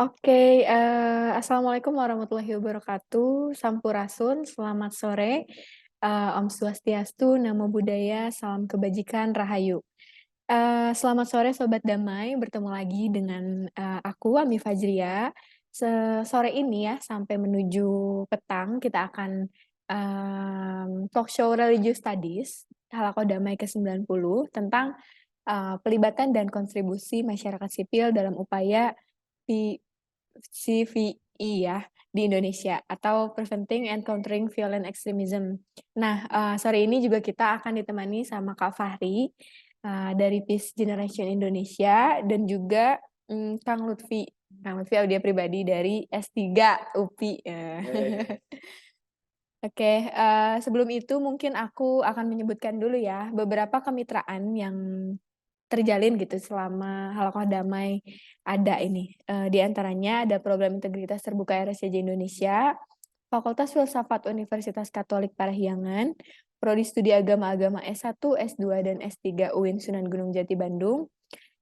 Oke, assalamualaikum warahmatullahi wabarakatuh. Sampurasun, selamat sore. Om Swastiastu, Namo Buddhaya, salam kebajikan, Rahayu. Selamat sore Sobat Damai, bertemu lagi dengan aku Ami Fajria. Sore ini ya, sampai menuju petang, kita akan talk show Religious Studies, Halaqah Damai ke-90, tentang pelibatan dan kontribusi masyarakat sipil dalam upaya CVI ya di Indonesia atau Preventing and Countering Violent Extremism. Nah, sore ini juga kita akan ditemani sama Kak Fahri dari Peace Generation Indonesia dan juga Kang Lutfi. Kang Lutfi audia pribadi dari S3 UPI. Oke, sebelum itu mungkin aku akan menyebutkan dulu ya beberapa kemitraan yang terjalin gitu selama Halaqah Damai ada ini. Di antaranya ada Program Integritas Terbuka RSCJ Indonesia, Fakultas Filsafat Universitas Katolik Parahyangan, Prodi Studi Agama-Agama S1, S2, dan S3 UIN Sunan Gunung Jati Bandung,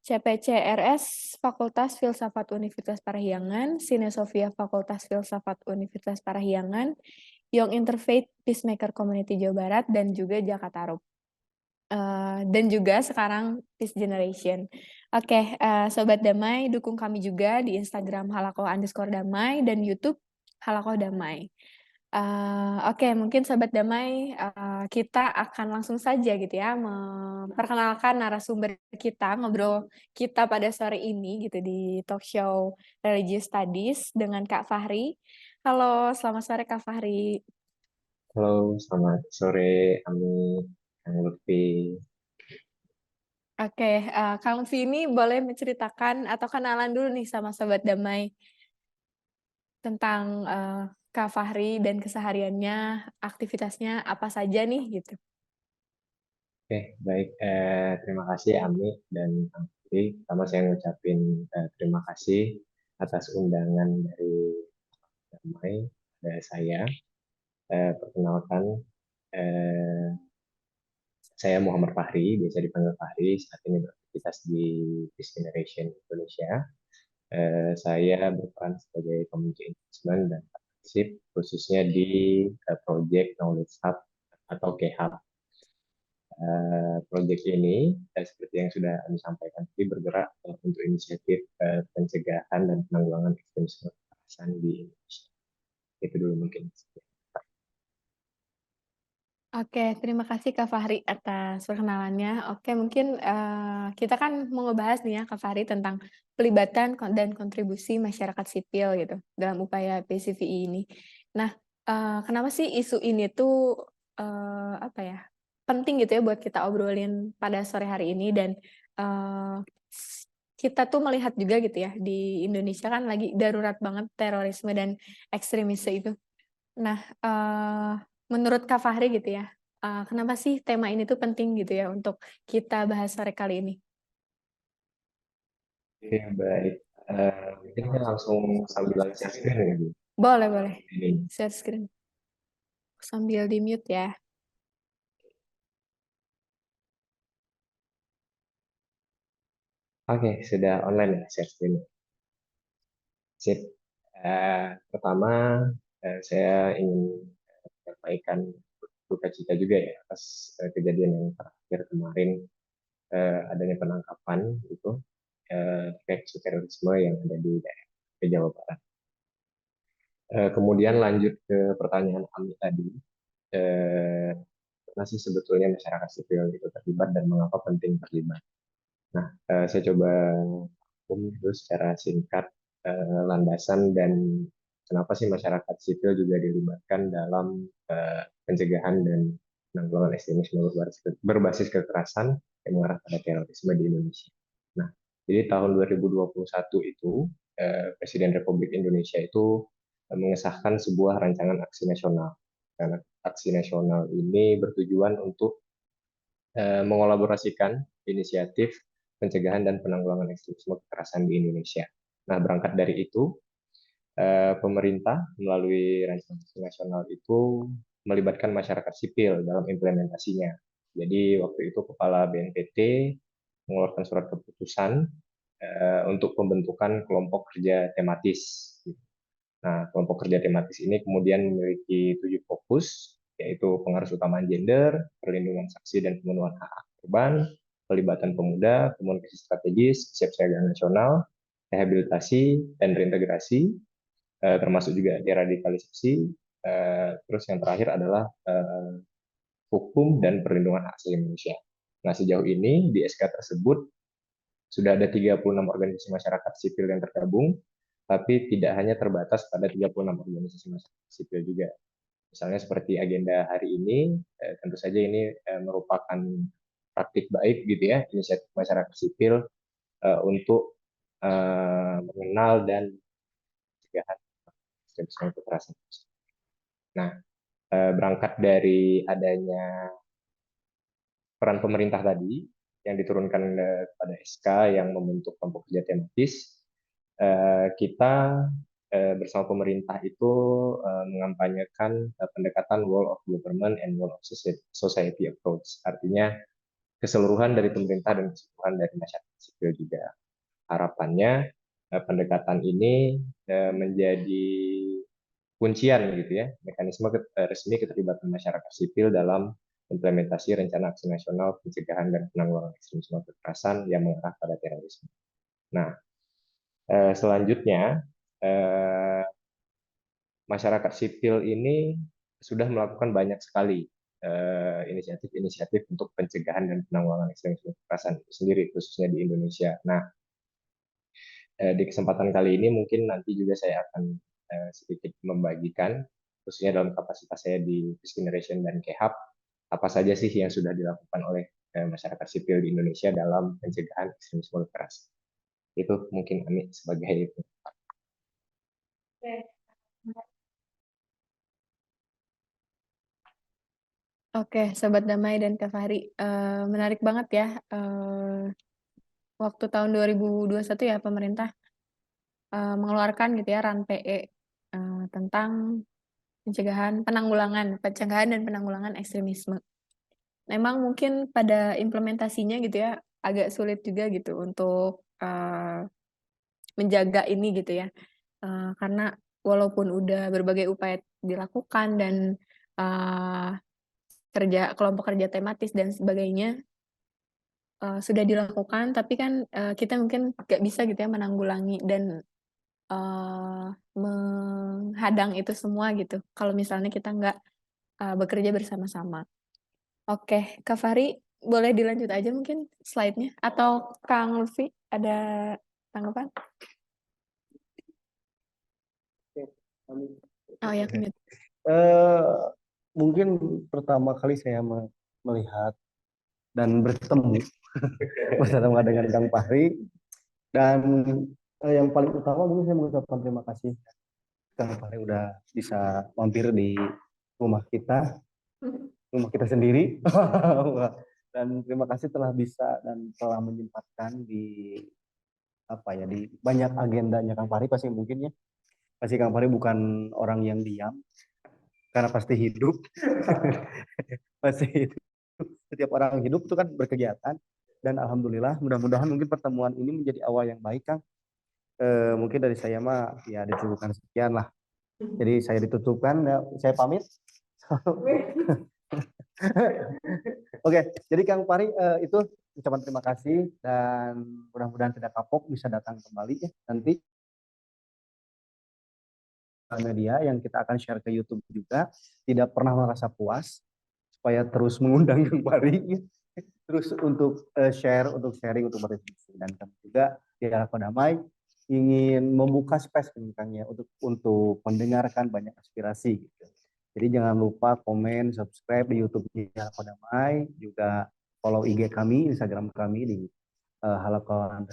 CPCRS Fakultas Filsafat Universitas Parahyangan, Sinesofia Fakultas Filsafat Universitas Parahyangan, Young Interfaith Peacemaker Community Jawa Barat, dan juga Jakarta Rup. Dan juga sekarang Peace Generation. Oke, Sobat Damai, dukung kami juga di Instagram _Damai dan YouTube Halaqah Damai. Oke, mungkin Sobat Damai, kita akan langsung saja gitu ya, memperkenalkan narasumber kita, ngobrol kita pada sore ini gitu di talk show Religious Studies dengan Kak Fahri. Halo, selamat sore Kak Fahri. Halo, selamat sore, Ami, Kang Lutfi. Oke, Kang Lutfi ini boleh menceritakan atau kenalan dulu nih sama Sobat Damai tentang Kak Fahri dan kesehariannya, aktivitasnya apa saja nih gitu. Oke, baik. Terima kasih, Ami dan Kang Lutfi. Pertama saya ngucapin terima kasih atas undangan dari Damai pada saya. Perkenalkan, eh, saya Muhammad Fahri, biasa dipanggil Fahri. Saat ini beraktivitas di Peace Generation Indonesia. Saya berperan sebagai community engagement dan partnership khususnya di project Knowledge Hub atau KHub. Proyek ini seperti yang sudah kami sampaikan tadi bergerak untuk inisiatif pencegahan dan penanggulangan ekstremisme kekerasan di Indonesia. Itu dulu mungkin. Oke, terima kasih Kak Fahri atas perkenalannya. Oke, mungkin kita kan mau ngebahas nih ya Kak Fahri tentang pelibatan dan kontribusi masyarakat sipil gitu dalam upaya PCVI ini. Nah, kenapa sih isu ini tuh apa ya penting gitu ya buat kita obrolin pada sore hari ini dan kita tuh melihat juga gitu ya di Indonesia kan lagi darurat banget terorisme dan ekstremisme itu. Nah, menurut Kak Fahri gitu ya, kenapa sih tema ini tuh penting gitu ya untuk kita bahas sore kali ini? Oke, baik. Mungkin kita langsung sambil share screen ya, Bu. Boleh, boleh. Ini. Share screen. Sambil di-mute ya. Oke, sudah online ya share screen. Sip. Pertama, saya ingin menyampaikan duka cita juga ya atas kejadian yang terakhir kemarin, adanya penangkapan itu terkait isu terorisme yang ada di daerah ke Jawa Barat. Kemudian lanjut ke pertanyaan Ami tadi, mana sih sebetulnya masyarakat sipil itu terlibat dan mengapa penting terlibat? Nah, saya coba rangkum itu secara singkat landasan dan kenapa sih masyarakat sipil juga dilibatkan dalam pencegahan dan penanggulangan ekstremisme berbasis kekerasan yang mengarah pada terorisme di Indonesia. Nah, jadi tahun 2021 itu Presiden Republik Indonesia itu mengesahkan sebuah rancangan aksi nasional. Karena aksi nasional ini bertujuan untuk mengolaborasikan inisiatif pencegahan dan penanggulangan ekstremisme kekerasan di Indonesia. Nah, berangkat dari itu, pemerintah melalui Rancangan Aksi Nasional itu melibatkan masyarakat sipil dalam implementasinya. Jadi waktu itu Kepala BNPT mengeluarkan surat keputusan untuk pembentukan kelompok kerja tematis. Nah, kelompok kerja tematis ini kemudian memiliki 7 fokus, yaitu pengaruh utamaan gender, perlindungan saksi dan pemenuhan hak korban, pelibatan pemuda, komunikasi strategis, kesiapsiagaan nasional, rehabilitasi dan reintegrasi, termasuk juga deradikalisasi. Terus yang terakhir adalah hukum dan perlindungan hak asasi manusia. Nah, sejauh ini di SK tersebut sudah ada 36 organisasi masyarakat sipil yang tergabung, tapi tidak hanya terbatas pada 36 organisasi masyarakat sipil juga. Misalnya seperti agenda hari ini, tentu saja ini merupakan praktik baik gitu ya, inisiatif masyarakat sipil untuk mengenal dan mencegah ekstremisme kekerasan. Nah, berangkat dari adanya peran pemerintah tadi yang diturunkan pada SK yang membentuk kelompok kerja tematis, kita bersama pemerintah itu mengampanyekan pendekatan whole of government and whole of society approach. Artinya keseluruhan dari pemerintah dan keseluruhan dari masyarakat sipil juga. Harapannya pendekatan ini menjadi kuncian gitu ya, mekanisme resmi keterlibatan masyarakat sipil dalam implementasi rencana aksi nasional pencegahan dan penanggulangan ekstremisme kekerasan yang mengarah pada terorisme. Nah, selanjutnya masyarakat sipil ini sudah melakukan banyak sekali inisiatif-inisiatif untuk pencegahan dan penanggulangan ekstremisme kekerasan itu sendiri, khususnya di Indonesia. Nah, di kesempatan kali ini mungkin nanti juga saya akan sedikit membagikan, khususnya dalam kapasitas saya di Peace Generation dan KEHAP, apa saja sih yang sudah dilakukan oleh masyarakat sipil di Indonesia dalam pencegahan ekstremisme kekerasan. Itu mungkin Ami sebagai itu. Oke, Sobat Damai dan Kak Fahri, menarik banget ya. Waktu tahun 2021 ya pemerintah mengeluarkan gitu ya RAN-PE tentang pencegahan dan penanggulangan ekstremisme. Memang mungkin pada implementasinya gitu ya agak sulit juga gitu untuk menjaga ini gitu ya. Karena walaupun udah berbagai upaya dilakukan dan kelompok kerja tematis dan sebagainya sudah dilakukan, tapi kan kita mungkin nggak bisa gitu ya menanggulangi dan menghadang itu semua gitu. Kalau misalnya kita nggak bekerja bersama-sama. Oke, Kak Fahri, boleh dilanjut aja mungkin slide-nya? Atau Kang Lutfi, ada tanggapan? Oh ya, lanjut. Mungkin pertama kali saya melihat dan bertemu bersama dengan Kang Fahri, dan yang paling utama mungkin saya mengucapkan terima kasih Kang Fahri udah bisa mampir di rumah kita sendiri. Dan terima kasih telah bisa dan telah menyempatkan di di banyak agendanya Kang Fahri. Pasti mungkin ya, pasti Kang Fahri bukan orang yang diam karena pasti hidup. Pasti hidup. Setiap orang hidup itu kan berkegiatan, dan alhamdulillah mudah-mudahan mungkin pertemuan ini menjadi awal yang baik Kang. Mungkin dari saya mah ya dicukupkan sekian lah. Jadi saya ditutupkan, ya, saya pamit. Oke, jadi Kang Pari itu ucapan terima kasih, dan mudah-mudahan tidak kapok bisa datang kembali ya nanti media yang kita akan share ke YouTube juga. Tidak pernah merasa puas, supaya terus mengundang Kang Pari terus untuk share, untuk sharing, untuk berdiskusi. Dan kami juga di Harapan Damai ingin membuka space Kang ya untuk mendengarkan banyak aspirasi gitu. Jadi jangan lupa komen, subscribe di YouTube di Harapan Damai, juga follow IG kami, Instagram kami di Halapan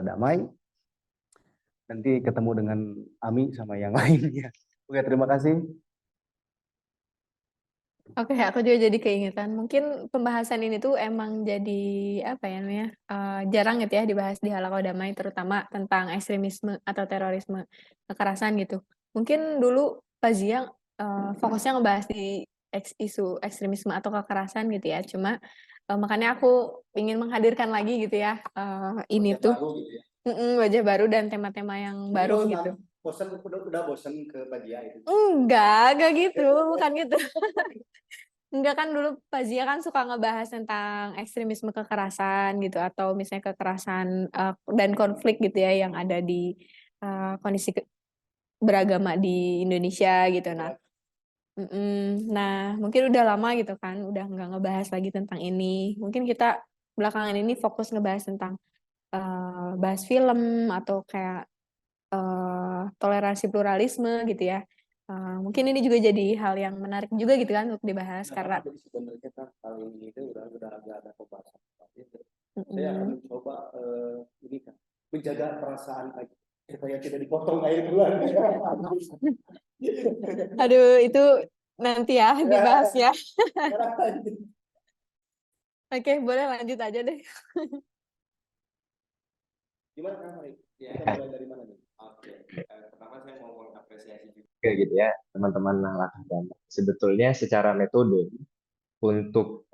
Damai. Nanti ketemu dengan Ami sama yang lainnya. Oke, terima kasih. Oke, aku juga jadi keingetan. Mungkin pembahasan ini tuh emang jadi apa ya namanya, jarang gitu ya dibahas di halaqah damai, terutama tentang ekstremisme atau terorisme, kekerasan gitu. Mungkin dulu Fazia, fokusnya ngebahas di isu ekstremisme atau kekerasan gitu ya. Cuma, makanya aku ingin menghadirkan lagi gitu ya, ini tuh Baru gitu ya. wajah baru dan tema-tema yang baru gitu. Bosan, udah bosan ke Padia itu. Enggak gitu, bukan gitu. Enggak, kan dulu Fazia kan suka ngebahas tentang ekstremisme kekerasan gitu atau misalnya kekerasan dan konflik gitu ya yang ada di kondisi beragama di Indonesia gitu. Nah, mungkin udah lama gitu kan, udah nggak ngebahas lagi tentang ini. Mungkin kita belakangan ini fokus ngebahas tentang bahas film atau kayak toleransi pluralisme gitu ya. Mungkin ini juga jadi hal yang menarik juga gitu kan untuk dibahas karena Jadi sebenarnya kan kali ini itu udah ada pembahasan itu. Saya akan mm, mencoba ini kan menjaga perasaan supaya tidak dipotong air bulan. aduh itu nanti ya dibahas ya. Oke, boleh lanjut aja deh. Gimana kan Hari? Ya, Kita mulai dari mana nih? oke. Pertama saya mau mengapresiasi juga gitu ya teman-teman halaqah damai. Sebetulnya secara metode untuk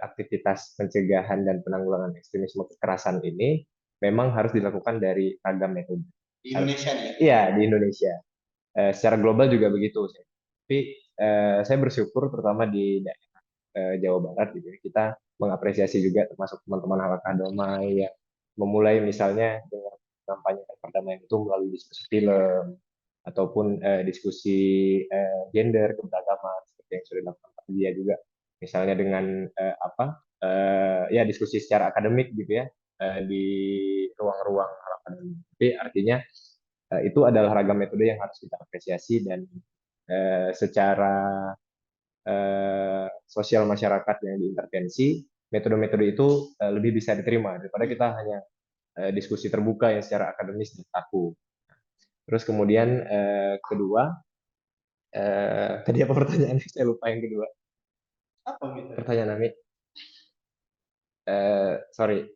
aktivitas pencegahan dan penanggulangan ekstremisme kekerasan ini memang harus dilakukan dari ragam metode. Di Indonesia nih ya? Iya, di Indonesia. Secara global juga begitu. Tapi saya bersyukur terutama di daerah Jawa Barat gitu ya, kita mengapresiasi juga termasuk teman-teman halaqah damai yang memulai misalnya dengan kampanye perdamaian itu melalui diskusi film ataupun diskusi gender keberagaman seperti yang sudah dilakukan dia juga misalnya dengan ya diskusi secara akademik gitu ya di ruang-ruang akademik. Tapi artinya itu adalah ragam metode yang harus kita apresiasi dan secara sosial masyarakat yang diintervensi, metode-metode itu lebih bisa diterima daripada kita hanya diskusi terbuka yang secara akademis dan kaku. Terus kemudian kedua, tadi apa pertanyaannya? Saya lupa yang kedua. Apa gitu? Pertanyaan Ami. Sorry,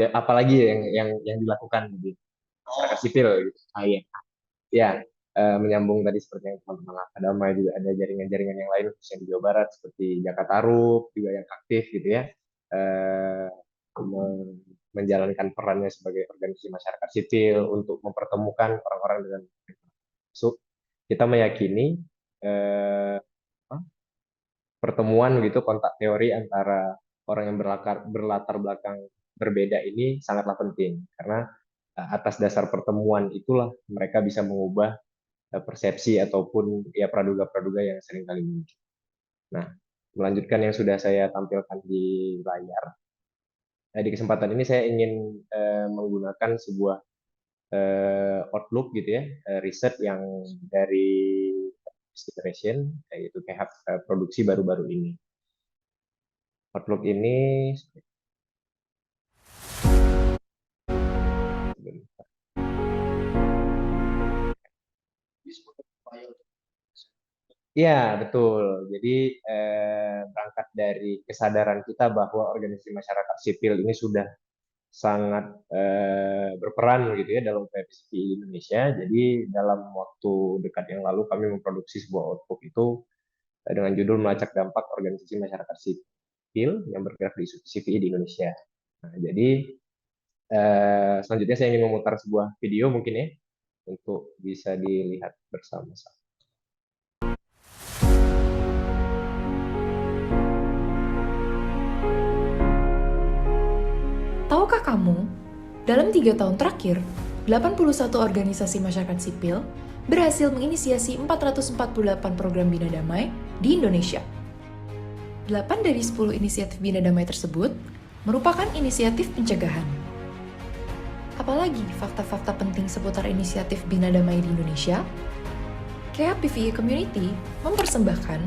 apa lagi yang dilakukan di masyarakat sipil? Gitu. Iya. Ya, menyambung tadi seperti yang teman-teman Damai juga ada jaringan-jaringan yang lain khususnya di Jawa Barat seperti Jakartarup juga yang aktif gitu ya, menjalankan perannya sebagai organisasi masyarakat sipil untuk mempertemukan orang-orang dengan masuk. Kita meyakini pertemuan gitu kontak teori antara orang yang berlatar belakang berbeda ini sangatlah penting karena atas dasar pertemuan itulah mereka bisa mengubah persepsi ataupun ya praduga-praduga yang sering kali muncul. Nah, melanjutkan yang sudah saya tampilkan di layar. Di kesempatan ini saya ingin menggunakan sebuah outlook gitu ya, riset yang dari Generation, yaitu kayak produksi baru-baru ini. Outlook ini ya, betul. Jadi berangkat dari kesadaran kita bahwa organisasi masyarakat sipil ini sudah sangat berperan gitu ya dalam upaya PSPI di Indonesia. Jadi dalam waktu dekat yang lalu kami memproduksi sebuah output itu dengan judul melacak dampak organisasi masyarakat sipil yang bergerak di CPI di Indonesia. Nah, jadi selanjutnya saya ingin memutar sebuah video mungkin ya untuk bisa dilihat bersama-sama. Tahukah kamu, dalam 3 tahun terakhir, 81 organisasi masyarakat sipil berhasil menginisiasi 448 program Bina Damai di Indonesia. 8 dari 10 inisiatif Bina Damai tersebut merupakan inisiatif pencegahan. Apalagi fakta-fakta penting seputar inisiatif Bina Damai di Indonesia? KHPVI Community mempersembahkan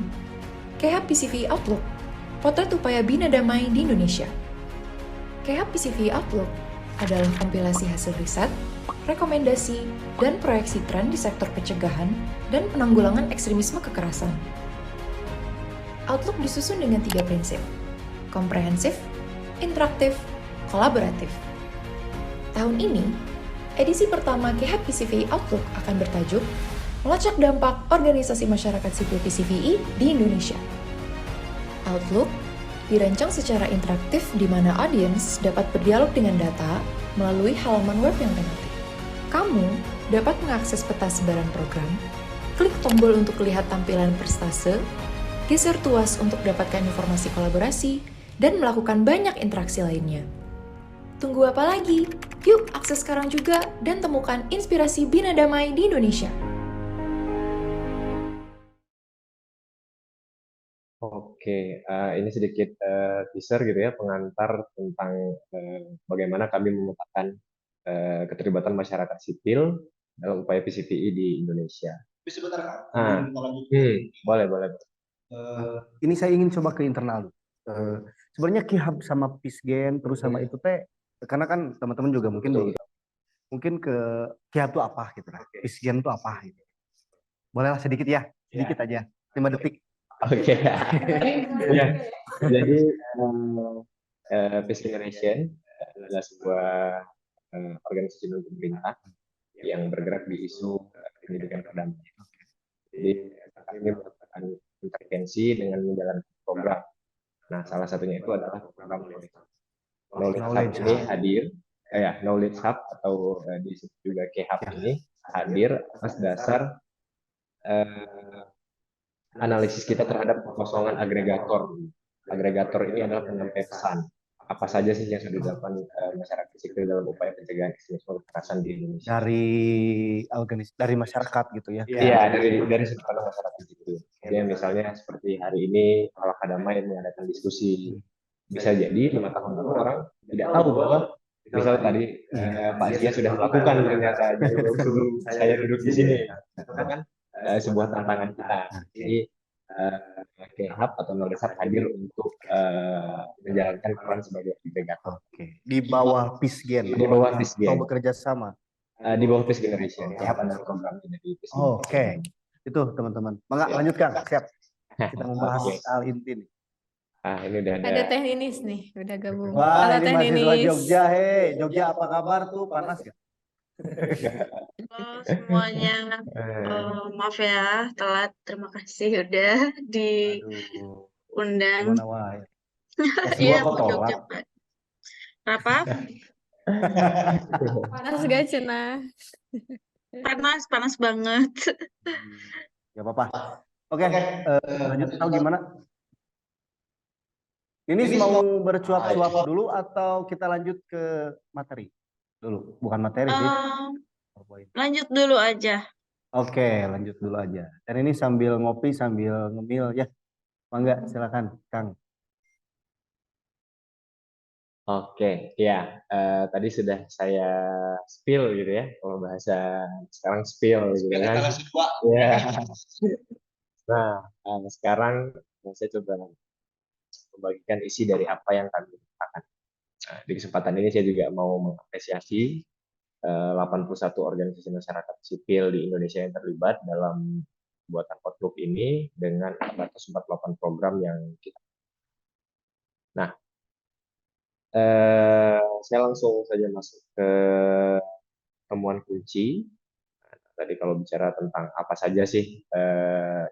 KHPCVI Outlook, potret upaya Bina Damai di Indonesia. KHPCVI Outlook adalah kompilasi hasil riset, rekomendasi, dan proyeksi tren di sektor pencegahan dan penanggulangan ekstremisme kekerasan. Outlook disusun dengan 3 prinsip: komprehensif, interaktif, kolaboratif. Tahun ini, edisi pertama KHAP PCVI Outlook akan bertajuk Melacak Dampak Organisasi Masyarakat Sipil PCVI di Indonesia. Outlook dirancang secara interaktif di mana audiens dapat berdialog dengan data melalui halaman web yang tematik. Kamu dapat mengakses peta sebaran program, klik tombol untuk lihat tampilan persentase, geser tuas untuk dapatkan informasi kolaborasi, dan melakukan banyak interaksi lainnya. Tunggu apa lagi? Yuk akses sekarang juga dan temukan inspirasi Bina Damai di Indonesia. Oke, ini sedikit teaser gitu ya, pengantar tentang bagaimana kami memetakan keterlibatan masyarakat sipil dalam upaya PCPI di Indonesia. Sebentar Kak, Ah, kita lanjut. boleh, boleh. Ini saya ingin coba ke internal. Sebenarnya KIHAB sama PISGEN terus sama itu teh, karena kan teman-teman juga mungkin Betul. mungkin ke KIHAB itu apa gitu lah, PISGEN itu apa gitu. Bolehlah sedikit ya, sedikit aja, 5 detik. Oke. Ya, jadi Peace Generation adalah sebuah organisasi non pemerintah yang bergerak di isu pendidikan perdamaian. Jadi kami melakukan intervensi dengan menjalankan program. Nah, salah satunya itu adalah program Knowledge Hub. Knowledge Hub ini hadir, Knowledge Hub atau disebut juga KHAB ini hadir atas dasar analisis kita terhadap kekosongan agregator. Agregator ini adalah penyampai pesan. Apa saja sih yang sudah dilakukan masyarakat sipil dalam upaya pencegahan ekstremisme kekerasan di Indonesia? Dari masyarakat gitu ya. Iya, dari sudut pandang masyarakat sipil. Ya, misalnya seperti hari ini Halakah Damai mengadakan diskusi. Bisa jadi 5 tahun lalu orang tidak tahu bahwa misalnya tadi Pak Sia sudah melakukan ternyata sebelum saya duduk di sini. Itu kan sebuah tantangan kita. Jadi KHAB atau Knowledge Hub hadir untuk menjalankan peran sebagai agregator. Di bawah PISGEN. Di bawah PISGEN. Atau bekerja sama. Di bawah Peace Generation. KHAB adalah program dari Peace Generation. Oke. Itu teman-teman. Mangga lanjutkan, siap. Kita membahas hal inti nih. Ini udah Ada teh ninis nih, udah gabung. Wah, Halo ini teh mahasiswa ninis. Jogja, Jogja apa kabar tuh? Panas gak? Halo semuanya, maaf ya telat. Terima kasih udah diundang. Gimana wae? Iya, kok mau tolak? Jogja, Pak. Apa? Panas gak Cina? Panas banget. Gak apa-apa. Oke, lanjut tahu gimana? Ini mau bercuap-cuap dulu atau kita lanjut ke materi dulu? Bukan materi sih. Lanjut dulu aja. Oke, lanjut dulu aja. Dan ini sambil ngopi, sambil ngemil ya. Mangga, silakan, Kang. Oke, ya. Tadi sudah saya spill gitu ya. Kalau bahasa sekarang spill gitu kan. Ya. Nah, sekarang saya coba membagikan isi dari apa yang kami lakukan. Nah, di kesempatan ini saya juga mau mengapresiasi 81 organisasi masyarakat sipil di Indonesia yang terlibat dalam buatan Outlook ini dengan 448 program yang kita. Nah, saya langsung saja masuk ke temuan kunci. Tadi kalau bicara tentang apa saja sih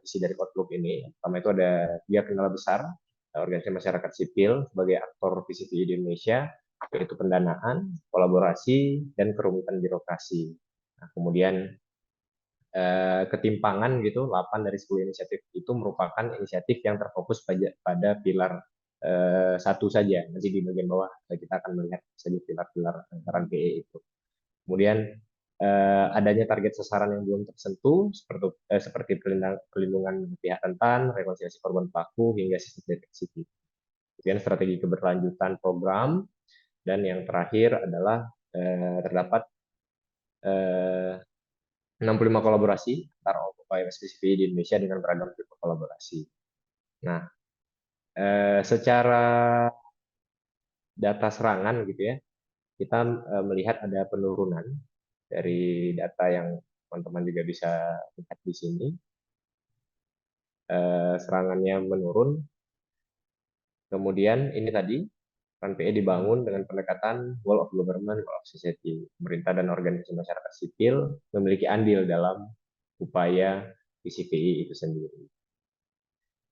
isi dari Outlook ini, pertama itu ada 3 kendala besar organisasi masyarakat sipil sebagai aktor PCPI di Indonesia, yaitu pendanaan, kolaborasi, dan kerumitan birokrasi. Nah, kemudian ketimpangan gitu, 8 dari 10 inisiatif itu merupakan inisiatif yang terfokus pada pilar satu saja. Nanti di bagian bawah kita akan melihat saja pilar-pilar antara GE itu. Kemudian adanya target sasaran yang belum tersentuh seperti perlindungan pihak rentan, rekonsiliasi korban pelaku hingga sistem deteksi. Kemudian strategi keberlanjutan program, dan yang terakhir adalah terdapat 65 kolaborasi antara upaya PCPI di Indonesia dengan beragam tipe kolaborasi. Nah, secara data serangan gitu ya, kita melihat ada penurunan dari data yang teman-teman juga bisa lihat di sini. Serangannya menurun Kemudian ini tadi, peran PE dibangun dengan pendekatan whole of government, whole of society. Pemerintah dan organisasi masyarakat sipil memiliki andil dalam upaya visi PI itu sendiri.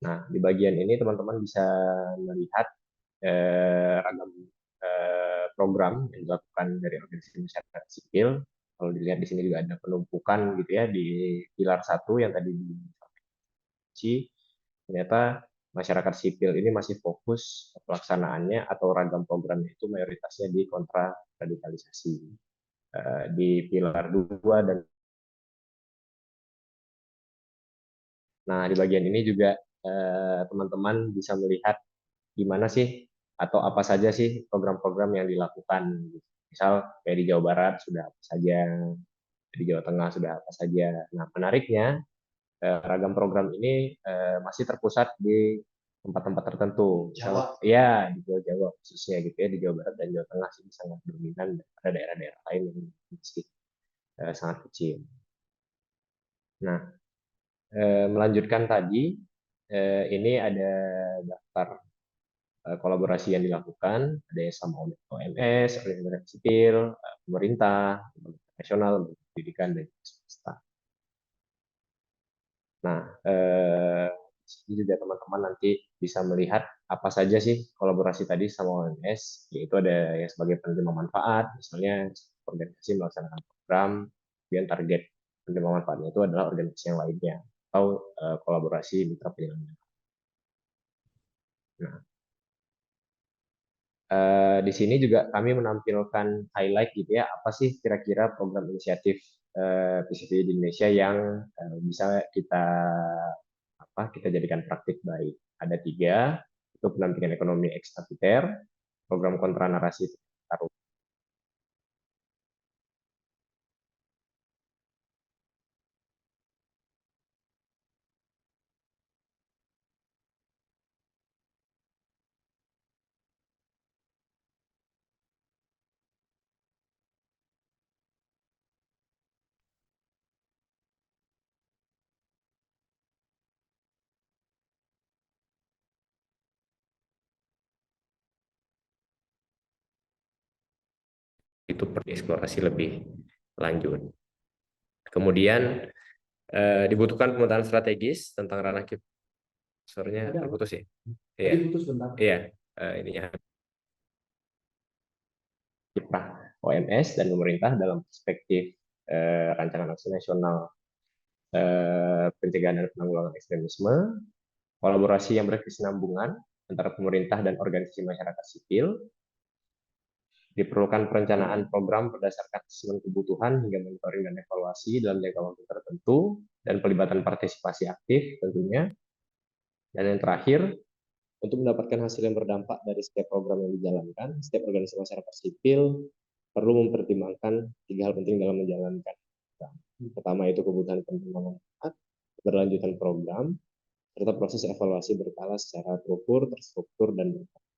Nah, di bagian ini teman-teman bisa melihat ragam program yang dilakukan dari organisasi masyarakat sipil. Kalau dilihat di sini juga ada penumpukan gitu ya di pilar 1 yang tadi disampaikan. Ternyata masyarakat sipil ini masih fokus pelaksanaannya atau ragam programnya itu mayoritasnya di kontra radikalisasi. Di pilar 2 dan nah di bagian ini juga teman-teman bisa melihat gimana sih atau apa saja sih program-program yang dilakukan. Misal kayak di Jawa Barat sudah apa saja, di Jawa Tengah sudah apa saja. Nah, menariknya ragam program ini masih terpusat di tempat-tempat tertentu. Jawa. Ya, di Jawa khususnya gitu ya, di Jawa Barat dan Jawa Tengah sih sangat dominan, ada daerah-daerah lain yang masih sangat kecil. Nah, melanjutkan tadi, ini ada daftar kolaborasi yang dilakukan, ada yang sama OMS, organisasi sipil, pemerintah, nasional, pendidikan, dan swasta. Nah, ini juga teman-teman nanti bisa melihat apa saja sih kolaborasi tadi sama OMS, yaitu ada yang sebagai penerima manfaat, misalnya organisasi melaksanakan program, dan target penerima manfaatnya itu adalah organisasi yang lainnya, atau kolaborasi mitra penyelenggara. Nah, di sini juga kami menampilkan highlight gitu ya, apa sih kira-kira program inisiatif PCPI di Indonesia yang bisa kita jadikan praktik baik. Ada 3, itu pendampingan ekonomi ex kapiter, program kontra narasi taruh. Itu perlu eksplorasi lebih lanjut. Kemudian dibutuhkan pemetaan strategis tentang ranah sorenya terputus ya. Iya. Iya, ininya kiprah OMS dan pemerintah dalam perspektif rancangan aksi nasional pencegahan dan penanggulangan ekstremisme, kolaborasi yang berkesinambungan antara pemerintah dan organisasi masyarakat sipil, diperlukan perencanaan program berdasarkan asesmen kebutuhan hingga monitoring dan evaluasi dalam jangka waktu tertentu, dan pelibatan partisipasi aktif tentunya. Dan yang terakhir, untuk mendapatkan hasil yang berdampak dari setiap program yang dijalankan, setiap organisasi masyarakat sipil perlu mempertimbangkan 3 hal penting dalam menjalankan program. Pertama itu kebutuhan penerima manfaat, keberlanjutan program, serta proses evaluasi berkala secara terukur, terstruktur, dan berkala.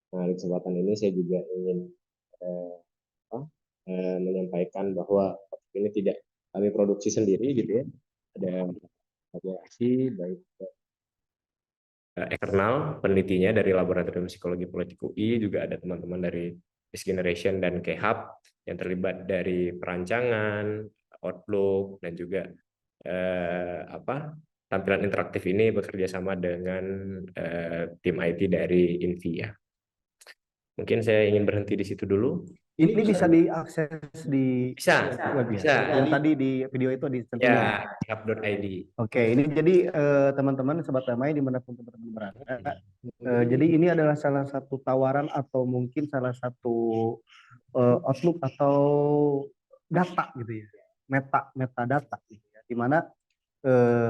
Nah, di kesempatan ini saya juga ingin menyampaikan bahwa ini tidak kami produksi sendiri gitu ya. Ada aksi baik eksternal penelitinya dari Laboratorium Psikologi Politik UI, juga ada teman-teman dari Peace Generation dan KHAP yang terlibat dari perancangan, outlook, dan juga tampilan interaktif ini bekerja sama dengan tim IT dari Invia. Mungkin saya ingin berhenti di situ dulu. Ini bisa diakses di web ya? Bisa. Yang tadi di video itu disentuh Ya, hub.id. Oke, ini jadi teman-teman sobat damai dimanapun teman-teman berada. Jadi ini adalah salah satu tawaran atau mungkin salah satu outlook atau data gitu ya, metadata gitu ya, di mana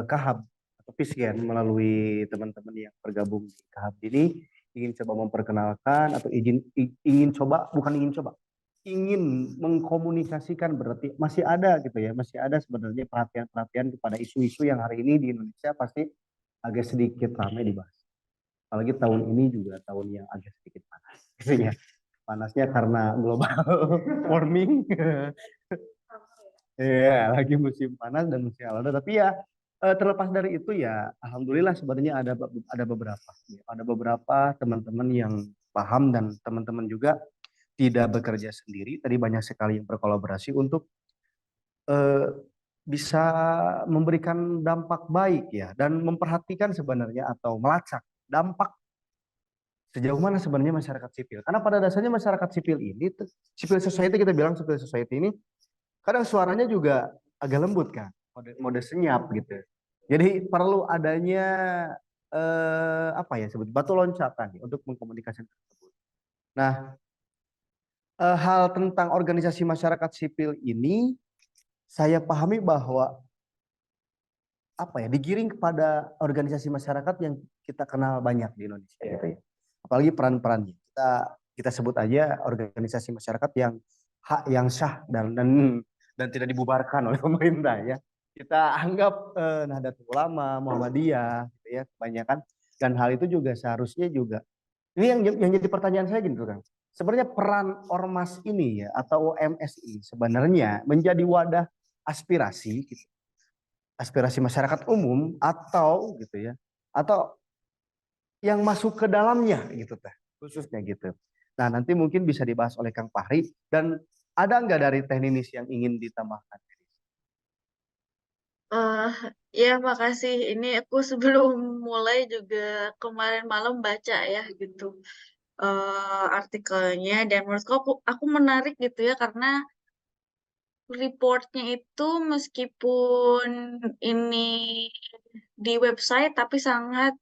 KHAB atau PISGEN melalui teman-teman yang bergabung di KHAB ini ingin coba memperkenalkan atau ingin mengkomunikasikan, berarti masih ada gitu ya, masih ada sebenarnya perhatian kepada isu-isu yang hari ini di Indonesia pasti agak sedikit ramai dibahas. Apalagi tahun ini juga tahun yang agak sedikit panas gitu ya. Panasnya karena global warming. Iya, lagi musim panas dan musim alada, tapi ya terlepas dari itu ya, alhamdulillah sebenarnya ada beberapa teman-teman yang paham dan teman-teman juga tidak bekerja sendiri. Tadi banyak sekali yang berkolaborasi untuk eh, bisa memberikan dampak baik ya dan memperhatikan sebenarnya atau melacak dampak sejauh mana sebenarnya masyarakat sipil. Karena pada dasarnya masyarakat sipil ini, civil society kita bilang civil society ini kadang suaranya juga agak lembut kan, mode senyap gitu. Jadi perlu adanya apa ya sebut batu loncatan ya, untuk mengkomunikasikan tersebut. Nah, hal tentang organisasi masyarakat sipil ini saya pahami bahwa apa ya digiring kepada organisasi masyarakat yang kita kenal banyak di Indonesia gitu ya. Apalagi peran-perannya. Kita sebut aja organisasi masyarakat yang hak yang syah dan tidak dibubarkan oleh pemerintah ya. Kita anggap Nahdlatul Ulama, Muhammadiyah gitu ya kebanyakan, dan hal itu juga seharusnya juga ini yang jadi pertanyaan saya gitu kan. Sebenarnya peran ormas ini ya atau OMS ini sebenarnya menjadi wadah aspirasi gitu, aspirasi masyarakat umum atau gitu ya, atau yang masuk ke dalamnya gitu teh khususnya gitu. Nah nanti mungkin bisa dibahas oleh Kang Fahri, dan ada nggak dari teknis yang ingin ditambahkan? Eh, ya, makasih. Ini aku sebelum mulai juga kemarin malam baca ya gitu artikelnya, dan menurutku aku menarik gitu ya karena reportnya itu meskipun ini di website tapi sangat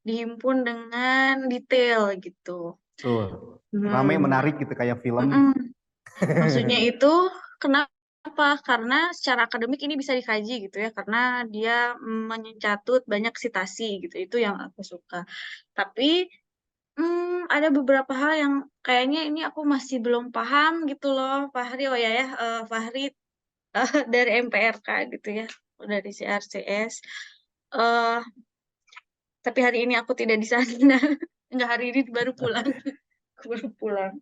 dihimpun dengan detail gitu. Tuh, ramai Hmm, menarik gitu kayak film. mm-mm. Maksudnya itu kenapa? Karena secara akademik ini bisa dikaji gitu ya, karena dia mencatut banyak sitasi gitu. Itu yang aku suka. Tapi ada beberapa hal yang kayaknya ini aku masih belum paham gitu loh, Fahri. Oh ya ya, Fahri dari MPRK gitu ya, dari CRCS. eh tapi hari ini aku tidak di sana. Enggak, hari ini baru pulang. Aku baru pulang.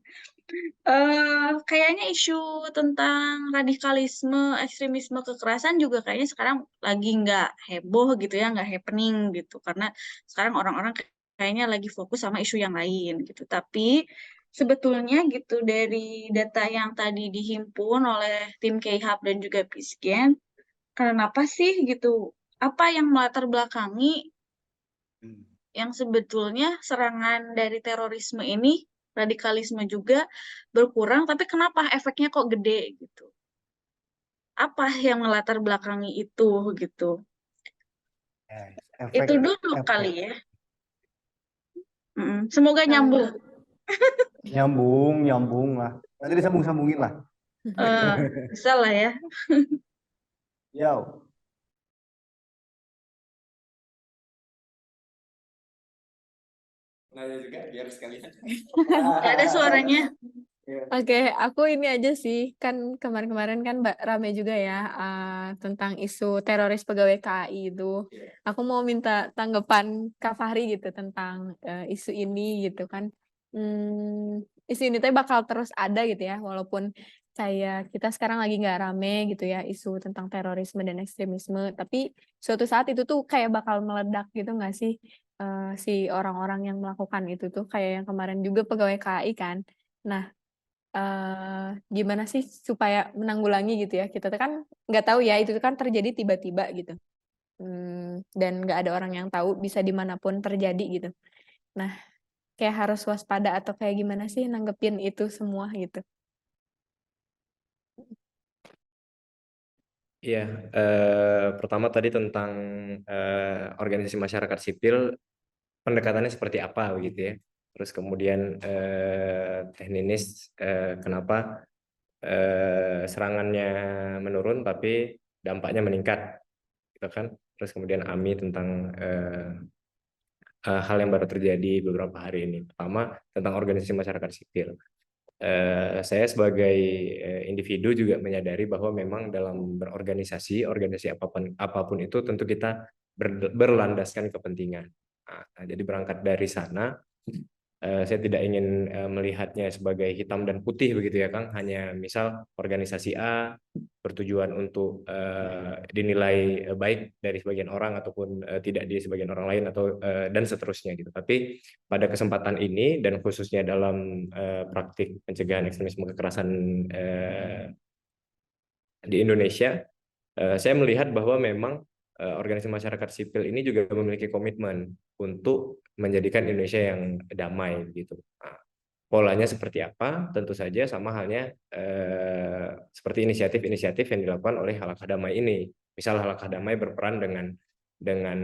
Kayaknya isu tentang radikalisme, ekstremisme, kekerasan juga kayaknya sekarang lagi nggak heboh gitu ya, nggak happening gitu. Karena sekarang orang-orang kayaknya lagi fokus sama isu yang lain gitu. Tapi sebetulnya gitu dari data yang tadi dihimpun oleh tim K-Hub dan juga Peacegen, kenapa sih gitu? Apa yang melatar belakangi yang sebetulnya serangan dari terorisme ini, radikalisme juga berkurang, tapi kenapa efeknya kok gede gitu? Apa yang melatar belakangi itu gitu? Efek Itu dulu efek kali ya. Semoga nyambung. nyambung nyambung lah. Nanti disambung-sambungin lah. Bisa lah ya. Ya. Nanya juga biar sekalian. Nggak ada suaranya. Oke, aku ini aja sih, kan kemarin-kemarin kan rame juga ya tentang isu teroris pegawai KAI itu. Aku mau minta tanggapan Kak Fahri gitu tentang isu ini gitu kan. Isu ini tuh bakal terus ada gitu ya, walaupun kayak kita sekarang lagi nggak rame gitu ya isu tentang terorisme dan ekstremisme, tapi suatu saat itu tuh kayak bakal meledak gitu nggak sih, si orang-orang yang melakukan itu tuh kayak yang kemarin juga pegawai KAI kan. Nah, gimana sih supaya menanggulangi gitu ya, kita tuh kan nggak tahu ya, itu tuh kan terjadi tiba-tiba gitu, dan nggak ada orang yang tahu, bisa dimanapun terjadi gitu. Nah, kayak harus waspada atau kayak gimana sih nanggepin itu semua gitu. Iya, pertama tadi tentang organisasi masyarakat sipil, pendekatannya seperti apa begitu ya. Terus kemudian teknis kenapa serangannya menurun tapi dampaknya meningkat, gitu kan. Terus kemudian AMI tentang hal yang baru terjadi beberapa hari ini. Pertama tentang organisasi masyarakat sipil. Saya sebagai individu juga menyadari bahwa memang dalam berorganisasi, organisasi apapun itu tentu kita berlandaskan kepentingan. Nah, jadi berangkat dari sana, saya tidak ingin melihatnya sebagai hitam dan putih begitu ya Kang. Hanya misal organisasi A bertujuan untuk dinilai baik dari sebagian orang ataupun tidak di sebagian orang lain atau dan seterusnya gitu. Tapi pada kesempatan ini dan khususnya dalam praktik pencegahan ekstremisme kekerasan di Indonesia, saya melihat bahwa memang organisasi masyarakat sipil ini juga memiliki komitmen untuk menjadikan Indonesia yang damai gitu. Nah, polanya seperti apa? Tentu saja sama halnya seperti inisiatif-inisiatif yang dilakukan oleh Halakah Damai ini. Misal Halakah Damai berperan dengan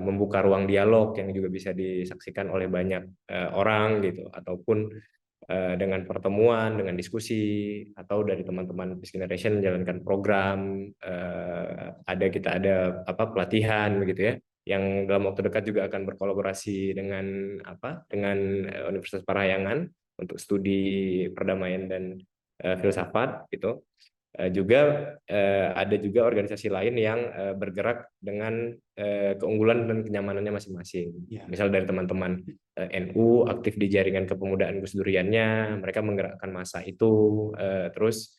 membuka ruang dialog yang juga bisa disaksikan oleh banyak orang gitu, ataupun dengan pertemuan, dengan diskusi, atau dari teman-teman Peace Generation menjalankan program, kita ada pelatihan begitu ya, yang dalam waktu dekat juga akan berkolaborasi dengan Universitas Parahyangan untuk studi perdamaian dan filsafat gitu. Juga ada juga organisasi lain yang bergerak dengan keunggulan dan kenyamanannya masing-masing. Misal dari teman-teman NU aktif di jaringan kepemudaan Gus Duriannya, mereka menggerakkan massa itu. Terus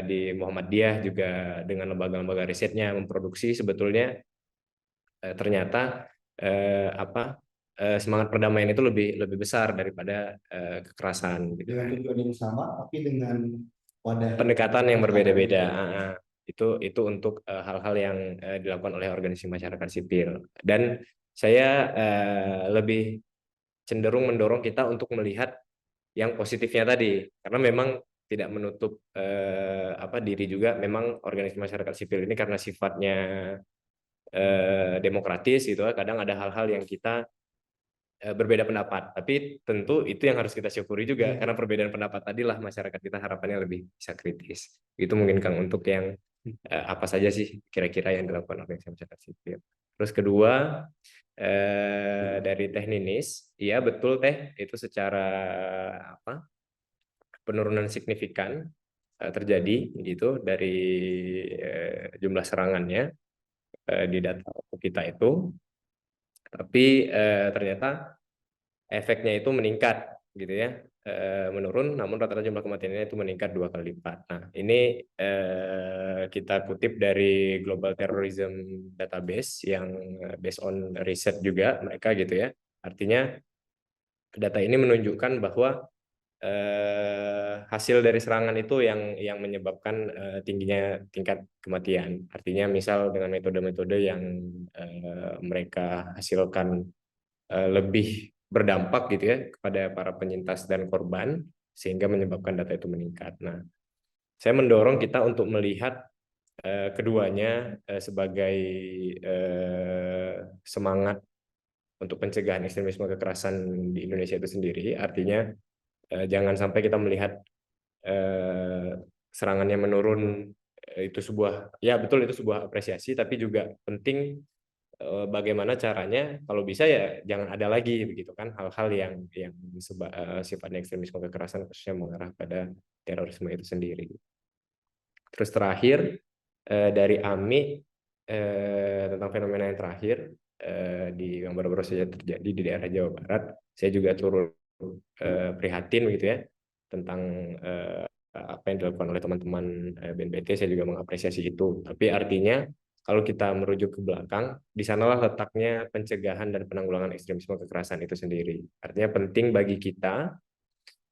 di Muhammadiyah juga dengan lembaga-lembaga risetnya memproduksi sebetulnya ternyata semangat perdamaian itu lebih besar daripada kekerasan gitu. Dengan tujuan yang sama tapi dengan pendekatan yang berbeda-beda. Itu untuk hal-hal yang dilakukan oleh organisasi masyarakat sipil. Dan saya lebih cenderung mendorong kita untuk melihat yang positifnya tadi, karena memang tidak menutup diri juga. Memang organisasi masyarakat sipil ini karena sifatnya demokratis gitu, kadang ada hal-hal yang kita berbeda pendapat, tapi tentu itu yang harus kita syukuri juga, karena perbedaan pendapat tadilah masyarakat kita harapannya lebih bisa kritis. Itu mungkin Kang untuk yang apa saja sih kira-kira yang dilakukan oleh masyarakat sipil. Terus kedua, dari Teh Ninis, iya betul Teh, itu secara penurunan signifikan terjadi gitu dari jumlah serangannya di data kita itu. Tapi ternyata efeknya itu meningkat gitu ya, menurun, namun rata-rata jumlah kematiannya itu meningkat 2 kali lipat. Nah, ini kita kutip dari Global Terrorism Database yang based on riset juga mereka gitu ya. Artinya data ini menunjukkan bahwa hasil dari serangan itu yang menyebabkan tingginya tingkat kematian. Artinya misal dengan metode-metode yang mereka hasilkan lebih berdampak gitu ya kepada para penyintas dan korban, sehingga menyebabkan data itu meningkat. Nah, saya mendorong kita untuk melihat keduanya sebagai semangat untuk pencegahan ekstremisme kekerasan di Indonesia itu sendiri. Artinya jangan sampai kita melihat serangannya menurun itu betul itu sebuah apresiasi, tapi juga penting bagaimana caranya kalau bisa ya jangan ada lagi begitu kan hal-hal yang sifatnya ekstremisme kekerasan khususnya mengarah pada terorisme itu sendiri. Terus terakhir dari AMI tentang fenomena yang terakhir yang baru-baru saja terjadi di daerah Jawa Barat, saya juga turut prihatin begitu ya tentang apa yang dilakukan oleh teman-teman BNPT. Saya juga mengapresiasi itu. Tapi artinya kalau kita merujuk ke belakang, di sanalah letaknya pencegahan dan penanggulangan ekstremisme kekerasan itu sendiri. Artinya penting bagi kita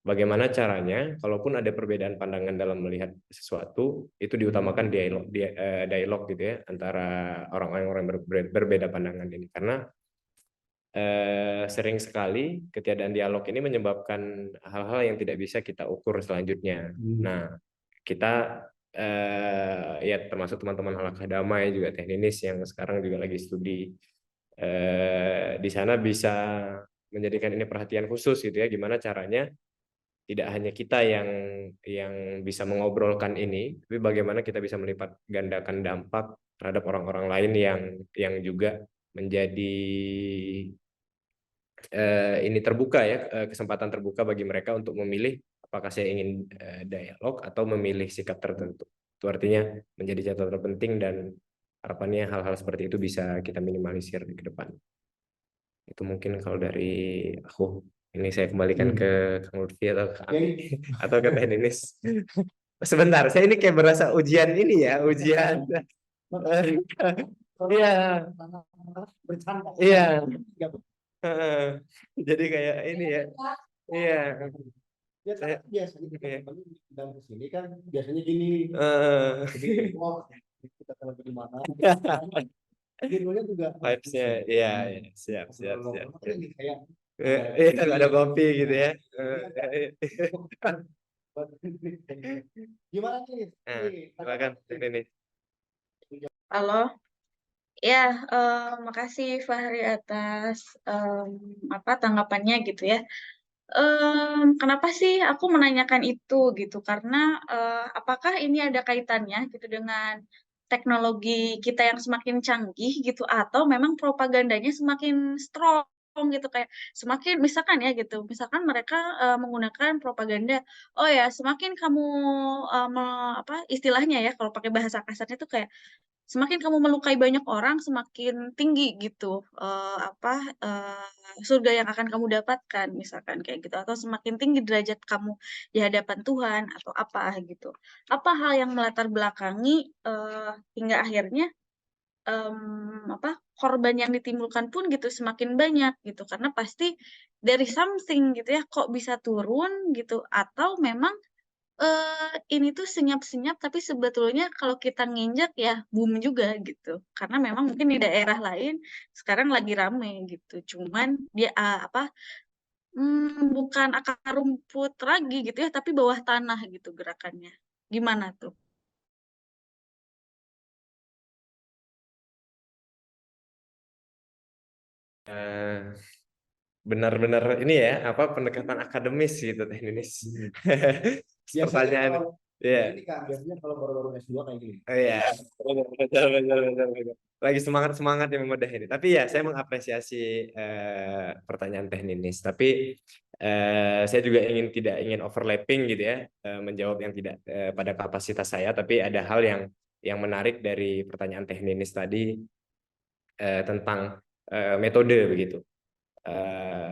bagaimana caranya, kalaupun ada perbedaan pandangan dalam melihat sesuatu, itu diutamakan dialog gitu ya antara orang-orang yang berbeda pandangan ini. Karena sering sekali ketiadaan dialog ini menyebabkan hal-hal yang tidak bisa kita ukur selanjutnya. Nah, kita ya termasuk teman-teman Halakah Damai juga Teh Ninis yang sekarang juga lagi studi di sana bisa menjadikan ini perhatian khusus gitu ya, gimana caranya tidak hanya kita yang bisa mengobrolkan ini, tapi bagaimana kita bisa melipat gandakan dampak terhadap orang-orang lain yang juga menjadi ini terbuka ya, kesempatan terbuka bagi mereka untuk memilih apakah saya ingin dialog atau memilih sikap tertentu. Itu artinya menjadi catatan penting dan harapannya hal-hal seperti itu bisa kita minimalisir di depan. Itu mungkin kalau dari aku. Ini saya kembalikan ke Kang Lutfi atau ke Teh Ninis. Sebentar, saya ini kayak berasa ujian ini ya, ujian. Iya, Bercanda. iya. Heeh. Jadi kayak ini ya. Iya. Ya, Saya- biasanya kita Iya. datang ke sini kan biasanya gini. Eh, Jadi, oh, kita kalau di mana? Judulnya juga vibes-nya, iya, iya. Siap, siap, Kalau siap. kan ini kayak Iya, nggak ada kopi gitu ya. gimana nih? Nah, silakan ini. Halo, ya, makasih Fahri atas apa tanggapannya gitu ya. Kenapa sih aku menanyakan itu gitu? Karena apakah ini ada kaitannya gitu dengan teknologi kita yang semakin canggih gitu, atau memang propagandanya semakin strong gitu, kayak semakin misalkan ya gitu, misalkan mereka menggunakan propaganda, oh ya semakin kamu apa istilahnya ya kalau pakai bahasa kasarnya itu kayak semakin kamu melukai banyak orang, semakin tinggi gitu, apa, surga yang akan kamu dapatkan, misalkan kayak gitu, atau semakin tinggi derajat kamu di hadapan Tuhan, atau apa gitu. Apa hal yang melatar belakangi, hingga akhirnya, apa, korban yang ditimbulkan pun gitu semakin banyak gitu, karena pasti dari something gitu ya, kok bisa turun gitu, atau memang ini tuh senyap-senyap, tapi sebetulnya kalau kita nginjak ya boom juga gitu. Karena memang mungkin di daerah lain sekarang lagi rame gitu. Cuman dia, apa, bukan akar rumput lagi gitu ya, tapi bawah tanah gitu gerakannya. Gimana tuh? Eh, Benar-benar ini ya, apa pendekatan akademis gitu, teknis. Biasanya Pertanyaan, kalau ya. ini kan biasanya kalau baru-baru S2 kayak gini. Oh iya, betul, betul, betul, betul. Lagi semangat ini memudah ini. Tapi ya, saya mengapresiasi pertanyaan teknis. Tapi saya juga tidak ingin overlapping gitu ya, menjawab yang tidak pada kapasitas saya. Tapi ada hal yang menarik dari pertanyaan teknis tadi tentang metode begitu.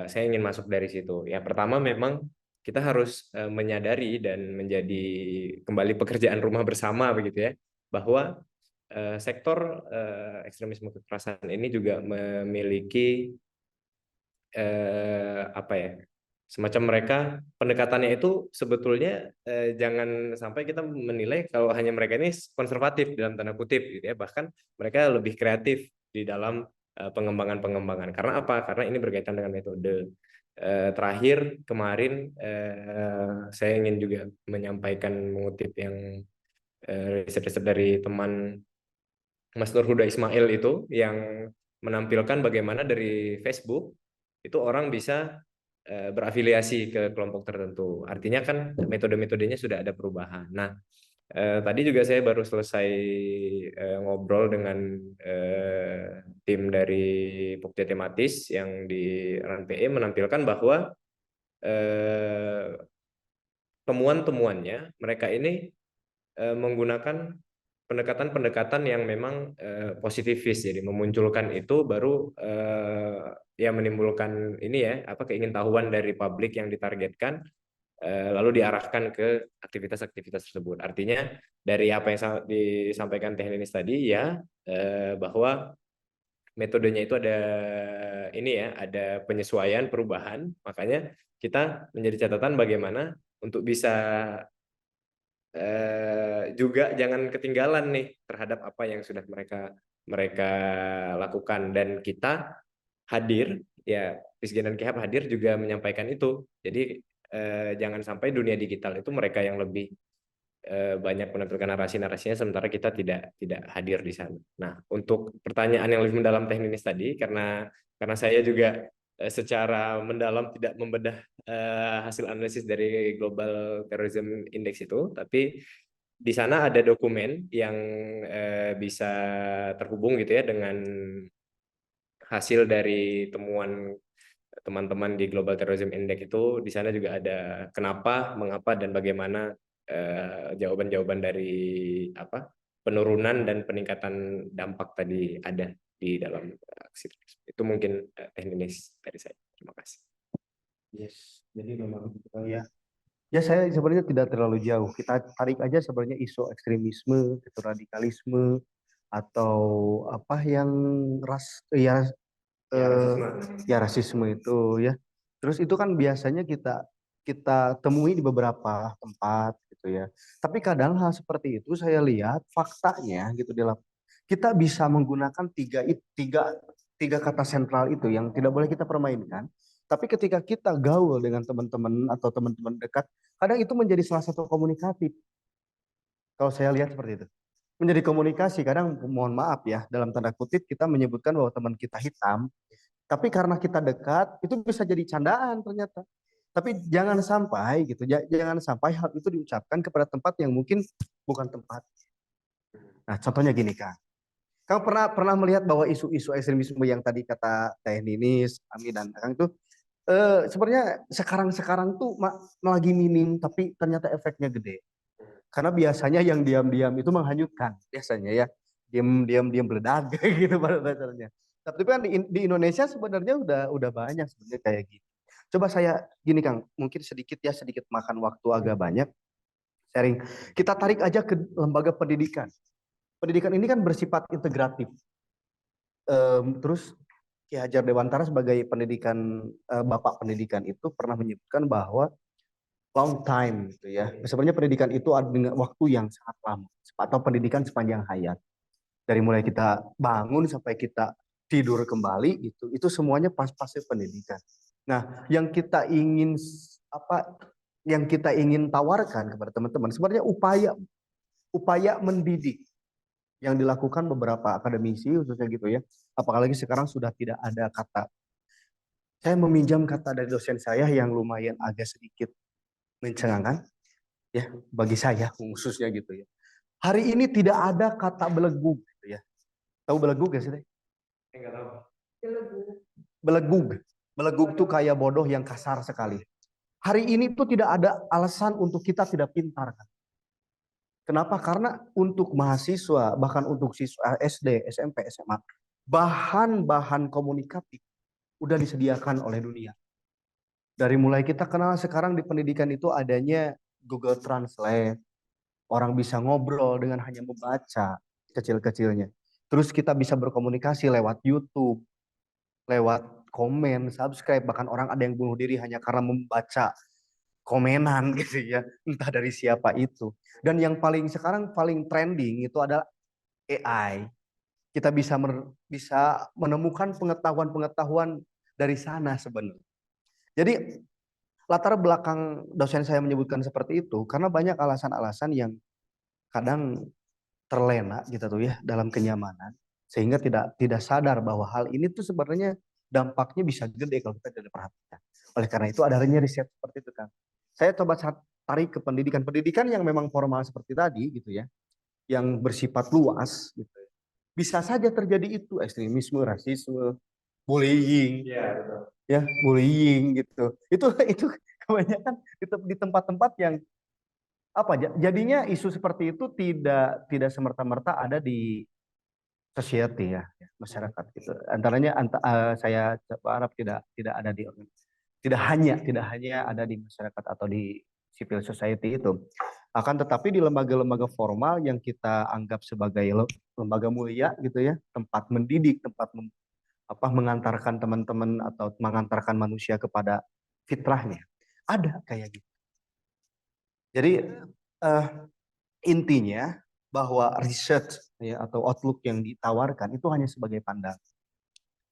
Saya ingin masuk dari situ. Ya, pertama memang kita harus menyadari dan menjadi kembali pekerjaan rumah bersama begitu ya, bahwa sektor ekstremisme kekerasan ini juga memiliki apa ya, semacam mereka pendekatannya itu sebetulnya jangan sampai kita menilai kalau hanya mereka ini konservatif dalam tanda kutip gitu ya, bahkan mereka lebih kreatif di dalam pengembangan. Karena apa? Karena ini berkaitan dengan metode. Terakhir kemarin saya ingin juga menyampaikan, mengutip yang riset-riset dari teman Mas Nur Huda Ismail itu, yang menampilkan bagaimana dari Facebook itu orang bisa berafiliasi ke kelompok tertentu. Artinya kan metode-metodenya sudah ada perubahan. Nah, tadi juga saya baru selesai ngobrol dengan tim dari Pokja Tematis yang di RAN-PE menampilkan bahwa temuan-temuannya mereka ini menggunakan pendekatan-pendekatan yang memang positifis, jadi memunculkan itu baru ya menimbulkan ini ya, apa, keingintahuan dari publik yang ditargetkan, lalu diarahkan ke aktivitas-aktivitas tersebut. Artinya dari apa yang disampaikan teknis tadi ya, bahwa metodenya itu ada ini ya, ada penyesuaian, perubahan. Makanya kita menjadi catatan bagaimana untuk bisa juga jangan ketinggalan nih terhadap apa yang sudah mereka mereka lakukan, dan kita hadir ya, Fisgen dan Kihab hadir juga menyampaikan itu. Jadi jangan sampai dunia digital itu mereka yang lebih banyak menampilkan narasi-narasinya sementara kita tidak hadir di sana. Nah, untuk pertanyaan yang lebih mendalam teknis tadi, karena saya juga secara mendalam tidak membedah hasil analisis dari Global Terrorism Index itu, tapi di sana ada dokumen yang bisa terhubung gitu ya dengan hasil dari temuan teman-teman di Global Terrorism Index itu. Di sana juga ada kenapa, mengapa, dan bagaimana jawaban-jawaban dari apa penurunan dan peningkatan dampak tadi ada di dalam aksi terorisme. Itu mungkin teknis dari saya. Terima kasih. Yes, jadi memang ya Ya saya sebenarnya tidak terlalu jauh. Kita tarik aja sebenarnya isu ekstremisme, gitu, radikalisme, atau apa yang rasisme itu ya. Terus itu kan biasanya kita kita temui di beberapa tempat gitu ya. Tapi kadang hal seperti itu saya lihat faktanya gitu dalam kita bisa menggunakan tiga kata sentral itu yang tidak boleh kita permainkan. Tapi ketika kita gaul dengan teman-teman atau teman-teman dekat, kadang itu menjadi salah satu komunikatif. Kalau saya lihat seperti itu. Menjadi komunikasi, kadang mohon maaf ya, dalam tanda kutip kita menyebutkan bahwa teman kita hitam, tapi karena kita dekat, itu bisa jadi candaan ternyata. Tapi jangan sampai gitu, jangan sampai hal itu diucapkan kepada tempat yang mungkin bukan tempat. Nah, contohnya gini Kang. Kang pernah pernah melihat bahwa isu-isu ekstremisme yang tadi kata Teh Ninis, Ami dan Kang itu sebenarnya sekarang tuh lagi minim, tapi ternyata efeknya gede. Karena biasanya yang diam-diam itu menghanyutkan biasanya ya, diam beledak gitu pada dasarnya. Tapi kan di Indonesia sebenarnya udah banyak sebenarnya kayak gitu. Coba saya gini Kang, mungkin sedikit makan waktu agak banyak sharing. Kita tarik aja ke lembaga pendidikan. Pendidikan ini kan bersifat integratif. Terus Ki Hajar Dewantara sebagai Bapak Pendidikan itu pernah menyebutkan bahwa long time gitu ya. Sebenarnya pendidikan itu ada dengan waktu yang sangat lama atau pendidikan sepanjang hayat. Dari mulai kita bangun sampai kita tidur kembali gitu. Itu semuanya pas-pasnya pendidikan. Nah, apa yang kita ingin tawarkan kepada teman-teman sebenarnya upaya mendidik yang dilakukan beberapa akademisi khususnya gitu ya. Apalagi sekarang sudah tidak ada kata. Saya meminjam kata dari dosen saya yang lumayan agak sedikit mencengangkan ya bagi saya khususnya gitu ya. Hari ini tidak ada kata belegug gitu ya. Tahu belegug gak sih? Enggak tahu. Belegug. Belegug tuh kayak bodoh yang kasar sekali. Hari ini tuh tidak ada alasan untuk kita tidak pintar kan. Kenapa? Karena untuk mahasiswa, bahkan untuk siswa SD, SMP, SMA, bahan-bahan komunikatif udah disediakan oleh dunia. Dari mulai kita kenal sekarang di pendidikan itu adanya Google Translate, orang bisa ngobrol dengan hanya membaca kecil-kecilnya. Terus kita bisa berkomunikasi lewat YouTube, lewat komen, subscribe, bahkan orang ada yang bunuh diri hanya karena membaca komenan gitu ya, entah dari siapa itu. Dan yang sekarang paling trending itu adalah AI. Kita bisa menemukan pengetahuan-pengetahuan dari sana sebenarnya. Jadi latar belakang dosen saya menyebutkan seperti itu karena banyak alasan-alasan yang kadang terlena gitu tuh ya dalam kenyamanan sehingga tidak sadar bahwa hal ini tuh sebenarnya dampaknya bisa gede kalau kita tidak perhatikan. Oleh karena itu adanya riset seperti itu kan. Saya coba tarik ke pendidikan yang memang formal seperti tadi gitu ya, yang bersifat luas gitu. Bisa saja terjadi itu ekstremisme, rasisme, bullying, ya bullying gitu. Itu kebanyakan di tempat-tempat yang apa jadinya isu seperti itu tidak semerta-merta ada di society ya, masyarakat gitu. Antaranya saya berharap tidak ada tidak hanya ada di masyarakat atau di civil society itu. Akan tetapi di lembaga-lembaga formal yang kita anggap sebagai lembaga mulia gitu ya, tempat mendidik, tempat mengantarkan teman-teman atau mengantarkan manusia kepada fitrahnya. Ada kayak gitu. Jadi intinya bahwa research ya atau outlook yang ditawarkan itu hanya sebagai pandangan.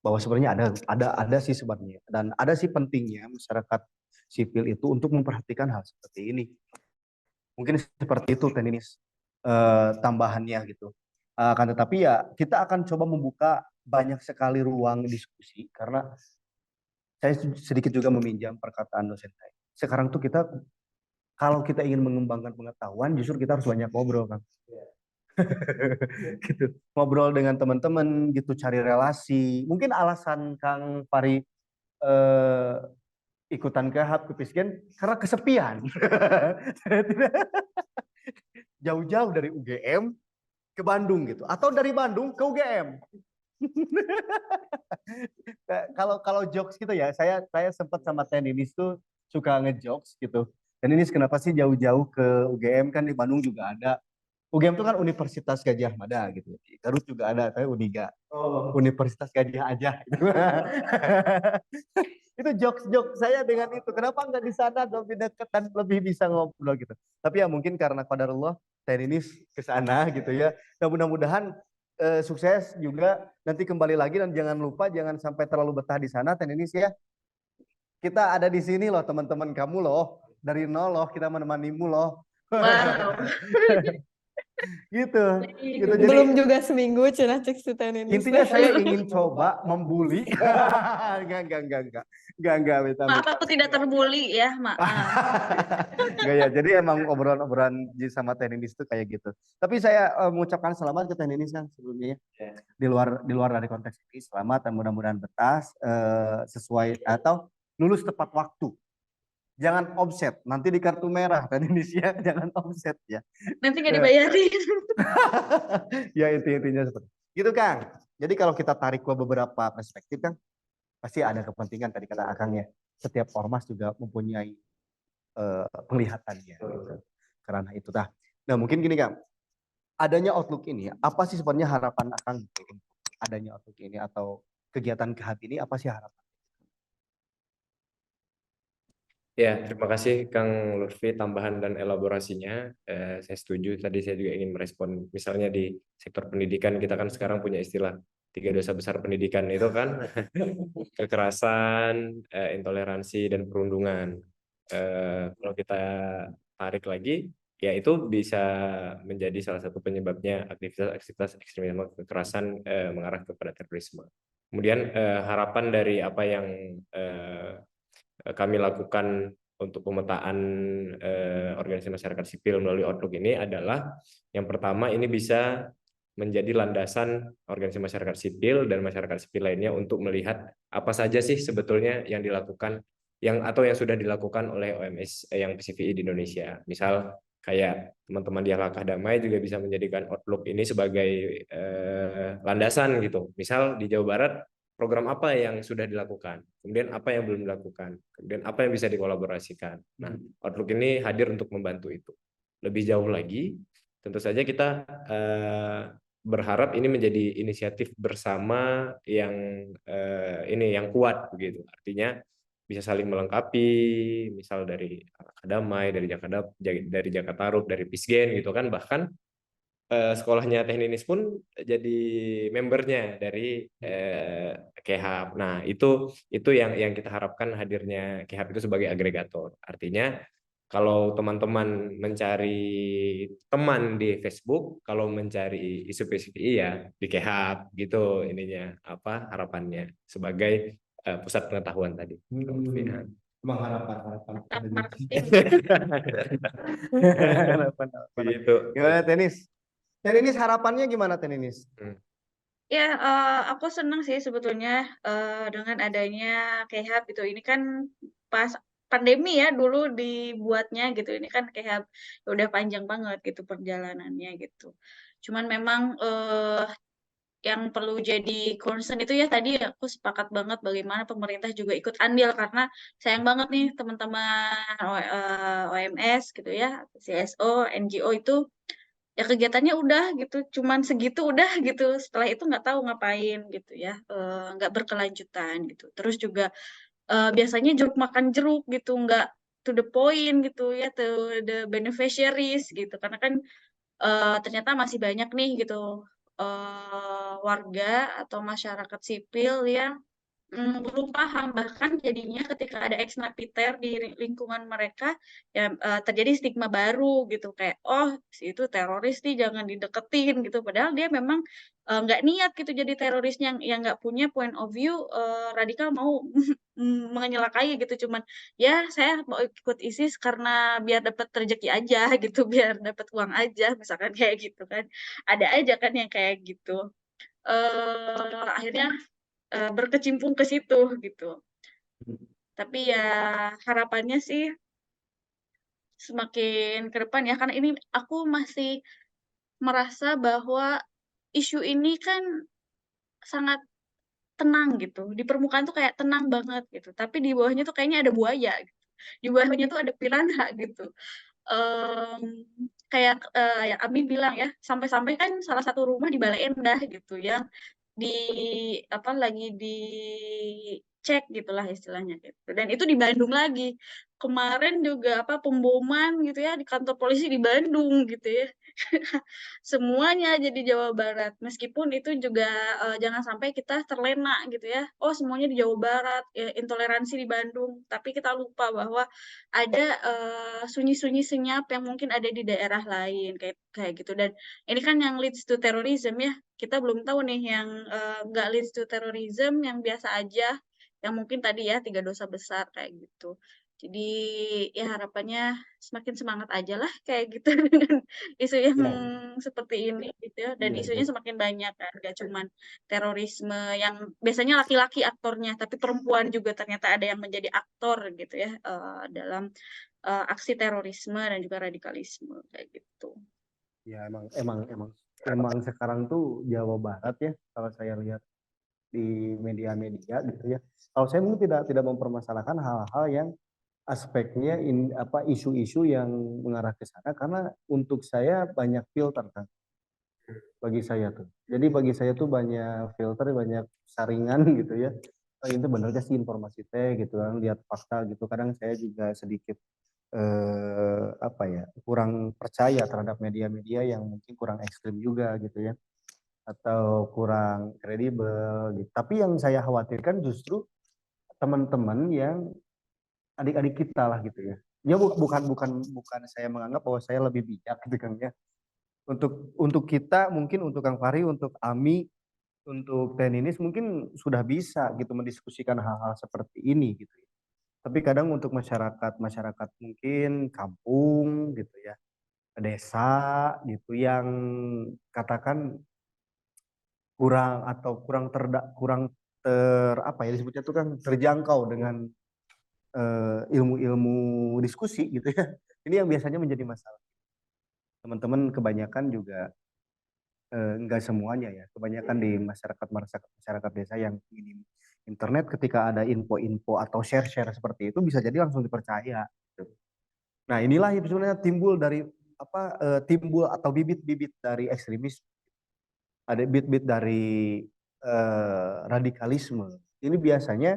Bahwa sebenarnya ada sih sebenarnya dan ada sih pentingnya masyarakat sipil itu untuk memperhatikan hal seperti ini. Mungkin seperti itu Teninis tambahannya gitu. Akan tetapi ya kita akan coba membuka banyak sekali ruang diskusi karena saya sedikit juga meminjam perkataan dosen saya. Sekarang tuh kita kalau kita ingin mengembangkan pengetahuan justru kita harus banyak ngobrol kan. Gitu. Ngobrol dengan teman-teman gitu, cari relasi. Mungkin alasan Kang Fari ikutan ke Hub ke Pisgen karena kesepian. Jauh-jauh dari UGM ke Bandung gitu, atau dari Bandung ke UGM. Kalau jokes gitu ya, saya sempat sama Teninis tuh suka ngejokes gitu. Dan ini kenapa sih jauh-jauh ke UGM, kan di Bandung juga ada. UGM itu kan Universitas Gajah Mada gitu. Di Garut juga ada, tapi Uniga. Universitas Gajah aja. Gitu. Itu jokes-jokes saya dengan itu. Kenapa nggak di sana lebih dekat dan lebih bisa ngobrol gitu. Tapi ya mungkin karena qadarullah saya ini ke sana gitu ya. Dan mudah-mudahan sukses juga nanti kembali lagi, dan jangan lupa jangan sampai terlalu betah di sana tenis ya. Kita ada di sini loh teman-teman kamu loh. Dari nol loh kita menemanimu loh. Wow. Gitu. Gitu. Jadi Belum juga seminggu cenah cek si Teh intinya saya ingin coba membuli. Enggak, Maaf aku tidak terbuli ya, maaf. Enggak ya, jadi emang obrolan-obrolan sama tenis itu kayak gitu. Tapi saya mengucapkan selamat ke tenis kan sebelumnya ya. Di luar dari konteks ini, selamat dan mudah-mudahan betah sesuai atau lulus tepat waktu. Jangan offset, nanti di kartu merah tenis ya, jangan offset ya. Nanti nggak dibayarin. Ya intinya seperti gitu Kang. Jadi kalau kita tarik ke beberapa perspektif kan pasti ada kepentingan, tadi kata Akangnya. Setiap ormas juga mempunyai penglihatannya gitu. Karena itu dah. Nah mungkin gini Kang, adanya Outlook ini apa sih sebenarnya harapan Akang gitu? Adanya Outlook ini atau kegiatan KHAB ini apa sih harapan? Ya, terima kasih Kang Lutfi tambahan dan elaborasinya. Saya setuju. Tadi saya juga ingin merespon, misalnya di sektor pendidikan kita kan sekarang punya istilah 3 dosa besar pendidikan itu kan kekerasan, intoleransi, dan perundungan. Kalau kita tarik lagi, ya itu bisa menjadi salah satu penyebabnya aktivitas ekstremisme kekerasan mengarah kepada terorisme. Kemudian harapan dari apa yang kami lakukan untuk pemetaan organisasi masyarakat sipil melalui Outlook ini adalah yang pertama, ini bisa menjadi landasan organisasi masyarakat sipil dan masyarakat sipil lainnya untuk melihat apa saja sih sebetulnya yang dilakukan atau yang sudah dilakukan oleh OMS yang PCVI di Indonesia. Misal kayak teman-teman di Langkah Damai juga bisa menjadikan Outlook ini sebagai landasan gitu. Misal di Jawa Barat program apa yang sudah dilakukan, kemudian apa yang belum dilakukan, kemudian apa yang bisa dikolaborasikan. Nah, Outlook ini hadir untuk membantu itu. Lebih jauh lagi, tentu saja kita berharap ini menjadi inisiatif bersama yang yang kuat begitu. Artinya bisa saling melengkapi, misal dari Damai, dari Jakarta, dari Pisgen gitu kan, bahkan sekolahnya Tekninis pun jadi membernya dari KHAB. Nah, itu yang kita harapkan, hadirnya KHAB itu sebagai agregator. Artinya kalau teman-teman mencari teman di Facebook, kalau mencari isu PCVI ya di KHAB gitu, ininya apa harapannya sebagai pusat pengetahuan tadi. Emang harapan Marketing. Begitu. Gimana tenis? Tenis harapannya gimana tenis? Ya, aku senang sih sebetulnya dengan adanya KHAB gitu. Ini kan pas pandemi ya dulu dibuatnya gitu. Ini kan KHAB udah panjang banget gitu perjalanannya gitu. Cuman memang yang perlu jadi concern itu ya tadi aku sepakat banget bagaimana pemerintah juga ikut andil, karena sayang banget nih teman-teman OMS gitu ya, CSO, NGO itu ya kegiatannya udah gitu, cuman segitu udah gitu. Setelah itu nggak tahu ngapain gitu ya, nggak berkelanjutan gitu. Terus juga biasanya jeruk makan jeruk gitu, nggak to the point gitu ya, to the beneficiaries gitu. Karena kan ternyata masih banyak nih gitu warga atau masyarakat sipil yang belum paham, bahkan jadinya ketika ada ex napiter di lingkungan mereka ya terjadi stigma baru gitu, kayak oh si itu teroris nih jangan dideketin gitu, padahal dia memang nggak niat gitu jadi teroris yang nggak punya point of view radikal, mau menyelakai gitu, cuman ya saya mau ikut ISIS karena biar dapat rezeki aja gitu, biar dapat uang aja misalkan kayak gitu kan, ada aja kan yang kayak gitu. Akhirnya berkecimpung ke situ gitu. Tapi ya harapannya sih semakin ke depan ya, karena ini aku masih merasa bahwa isu ini kan sangat tenang gitu. Di permukaan tuh kayak tenang banget gitu. Tapi di bawahnya tuh kayaknya ada buaya gitu. Di bawahnya tuh ada piranha gitu. Kayak yang Abi bilang ya, sampai-sampai kan salah satu rumah di Bale Endah gitu yang di apa lagi dicek gitulah istilahnya gitu. Dan itu di Bandung lagi. Kemarin juga apa pemboman gitu ya di kantor polisi di Bandung gitu ya. Semuanya jadi Jawa Barat. Meskipun itu juga jangan sampai kita terlena gitu ya. Oh, semuanya di Jawa Barat, ya, intoleransi di Bandung. Tapi kita lupa bahwa ada sunyi-sunyi senyap yang mungkin ada di daerah lain kayak kayak gitu. Dan ini kan yang leads to terrorism ya. Kita belum tahu nih yang nggak leads to terrorism, yang biasa aja, yang mungkin tadi ya 3 dosa besar kayak gitu. Jadi ya harapannya semakin semangat aja lah kayak gitu dengan isu yang Ya, seperti ini gitu ya. Dan iya, isunya semakin banyak kan, gak cuman terorisme yang biasanya laki-laki aktornya, tapi perempuan juga ternyata ada yang menjadi aktor gitu ya dalam aksi terorisme dan juga radikalisme kayak gitu. ya emang sekarang tuh Jawa Barat ya, kalau saya lihat di media-media gitu ya. Kalau saya mungkin tidak mempermasalahkan hal-hal yang aspeknya isu-isu yang mengarah ke sana, karena untuk saya banyak filter kan bagi saya tuh. Jadi bagi saya tuh banyak filter, banyak saringan gitu ya. Oh, itu bener gak sih informasi teh gitu kan, lihat fakta gitu. Kadang saya juga sedikit kurang percaya terhadap media-media yang mungkin kurang ekstrim juga gitu ya, atau kurang kredibel gitu. Tapi yang saya khawatirkan justru teman-teman yang adik-adik kita lah gitu ya. Ya bukan saya menganggap bahwa saya lebih bijak gitu kan ya. Untuk kita mungkin, untuk Kang Fahri, untuk Ami, untuk Teninis mungkin sudah bisa gitu mendiskusikan hal-hal seperti ini gitu ya. Tapi kadang untuk masyarakat mungkin kampung gitu ya, desa gitu, yang katakan kurang apa ya disebutnya tuh kan, terjangkau dengan ilmu-ilmu diskusi gitu ya. Ini yang biasanya menjadi masalah. Teman-teman kebanyakan juga enggak semuanya ya, kebanyakan di masyarakat desa yang minim internet, ketika ada info-info atau share-share seperti itu bisa jadi langsung dipercaya gitu. Nah, inilah yang sebenarnya timbul atau bibit-bibit dari ekstremis, ada bibit-bibit dari radikalisme. Ini biasanya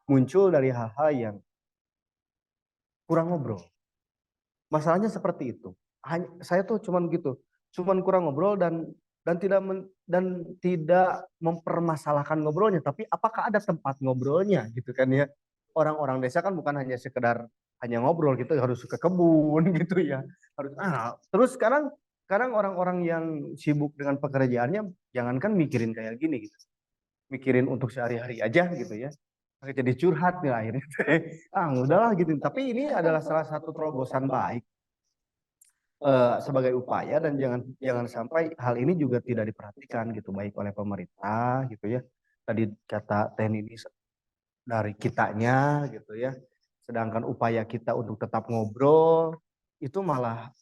muncul dari hal-hal yang kurang ngobrol. Masalahnya seperti itu. Saya tuh cuman kurang ngobrol dan tidak mempermasalahkan ngobrolnya, tapi apakah ada tempat ngobrolnya gitu kan ya. Orang-orang desa kan bukan hanya sekedar hanya ngobrol gitu, harus ke kebun gitu ya. Terus sekarang orang-orang yang sibuk dengan pekerjaannya, jangankan mikirin kayak gini gitu. Mikirin untuk sehari-hari aja gitu ya. Jadi curhat nih akhirnya. Udahlah gitu. Tapi ini adalah salah satu terobosan baik sebagai upaya, dan jangan sampai hal ini juga tidak diperhatikan gitu, baik oleh pemerintah gitu ya. Tadi kata Teninis, dari kitanya gitu ya. Sedangkan upaya kita untuk tetap ngobrol itu malah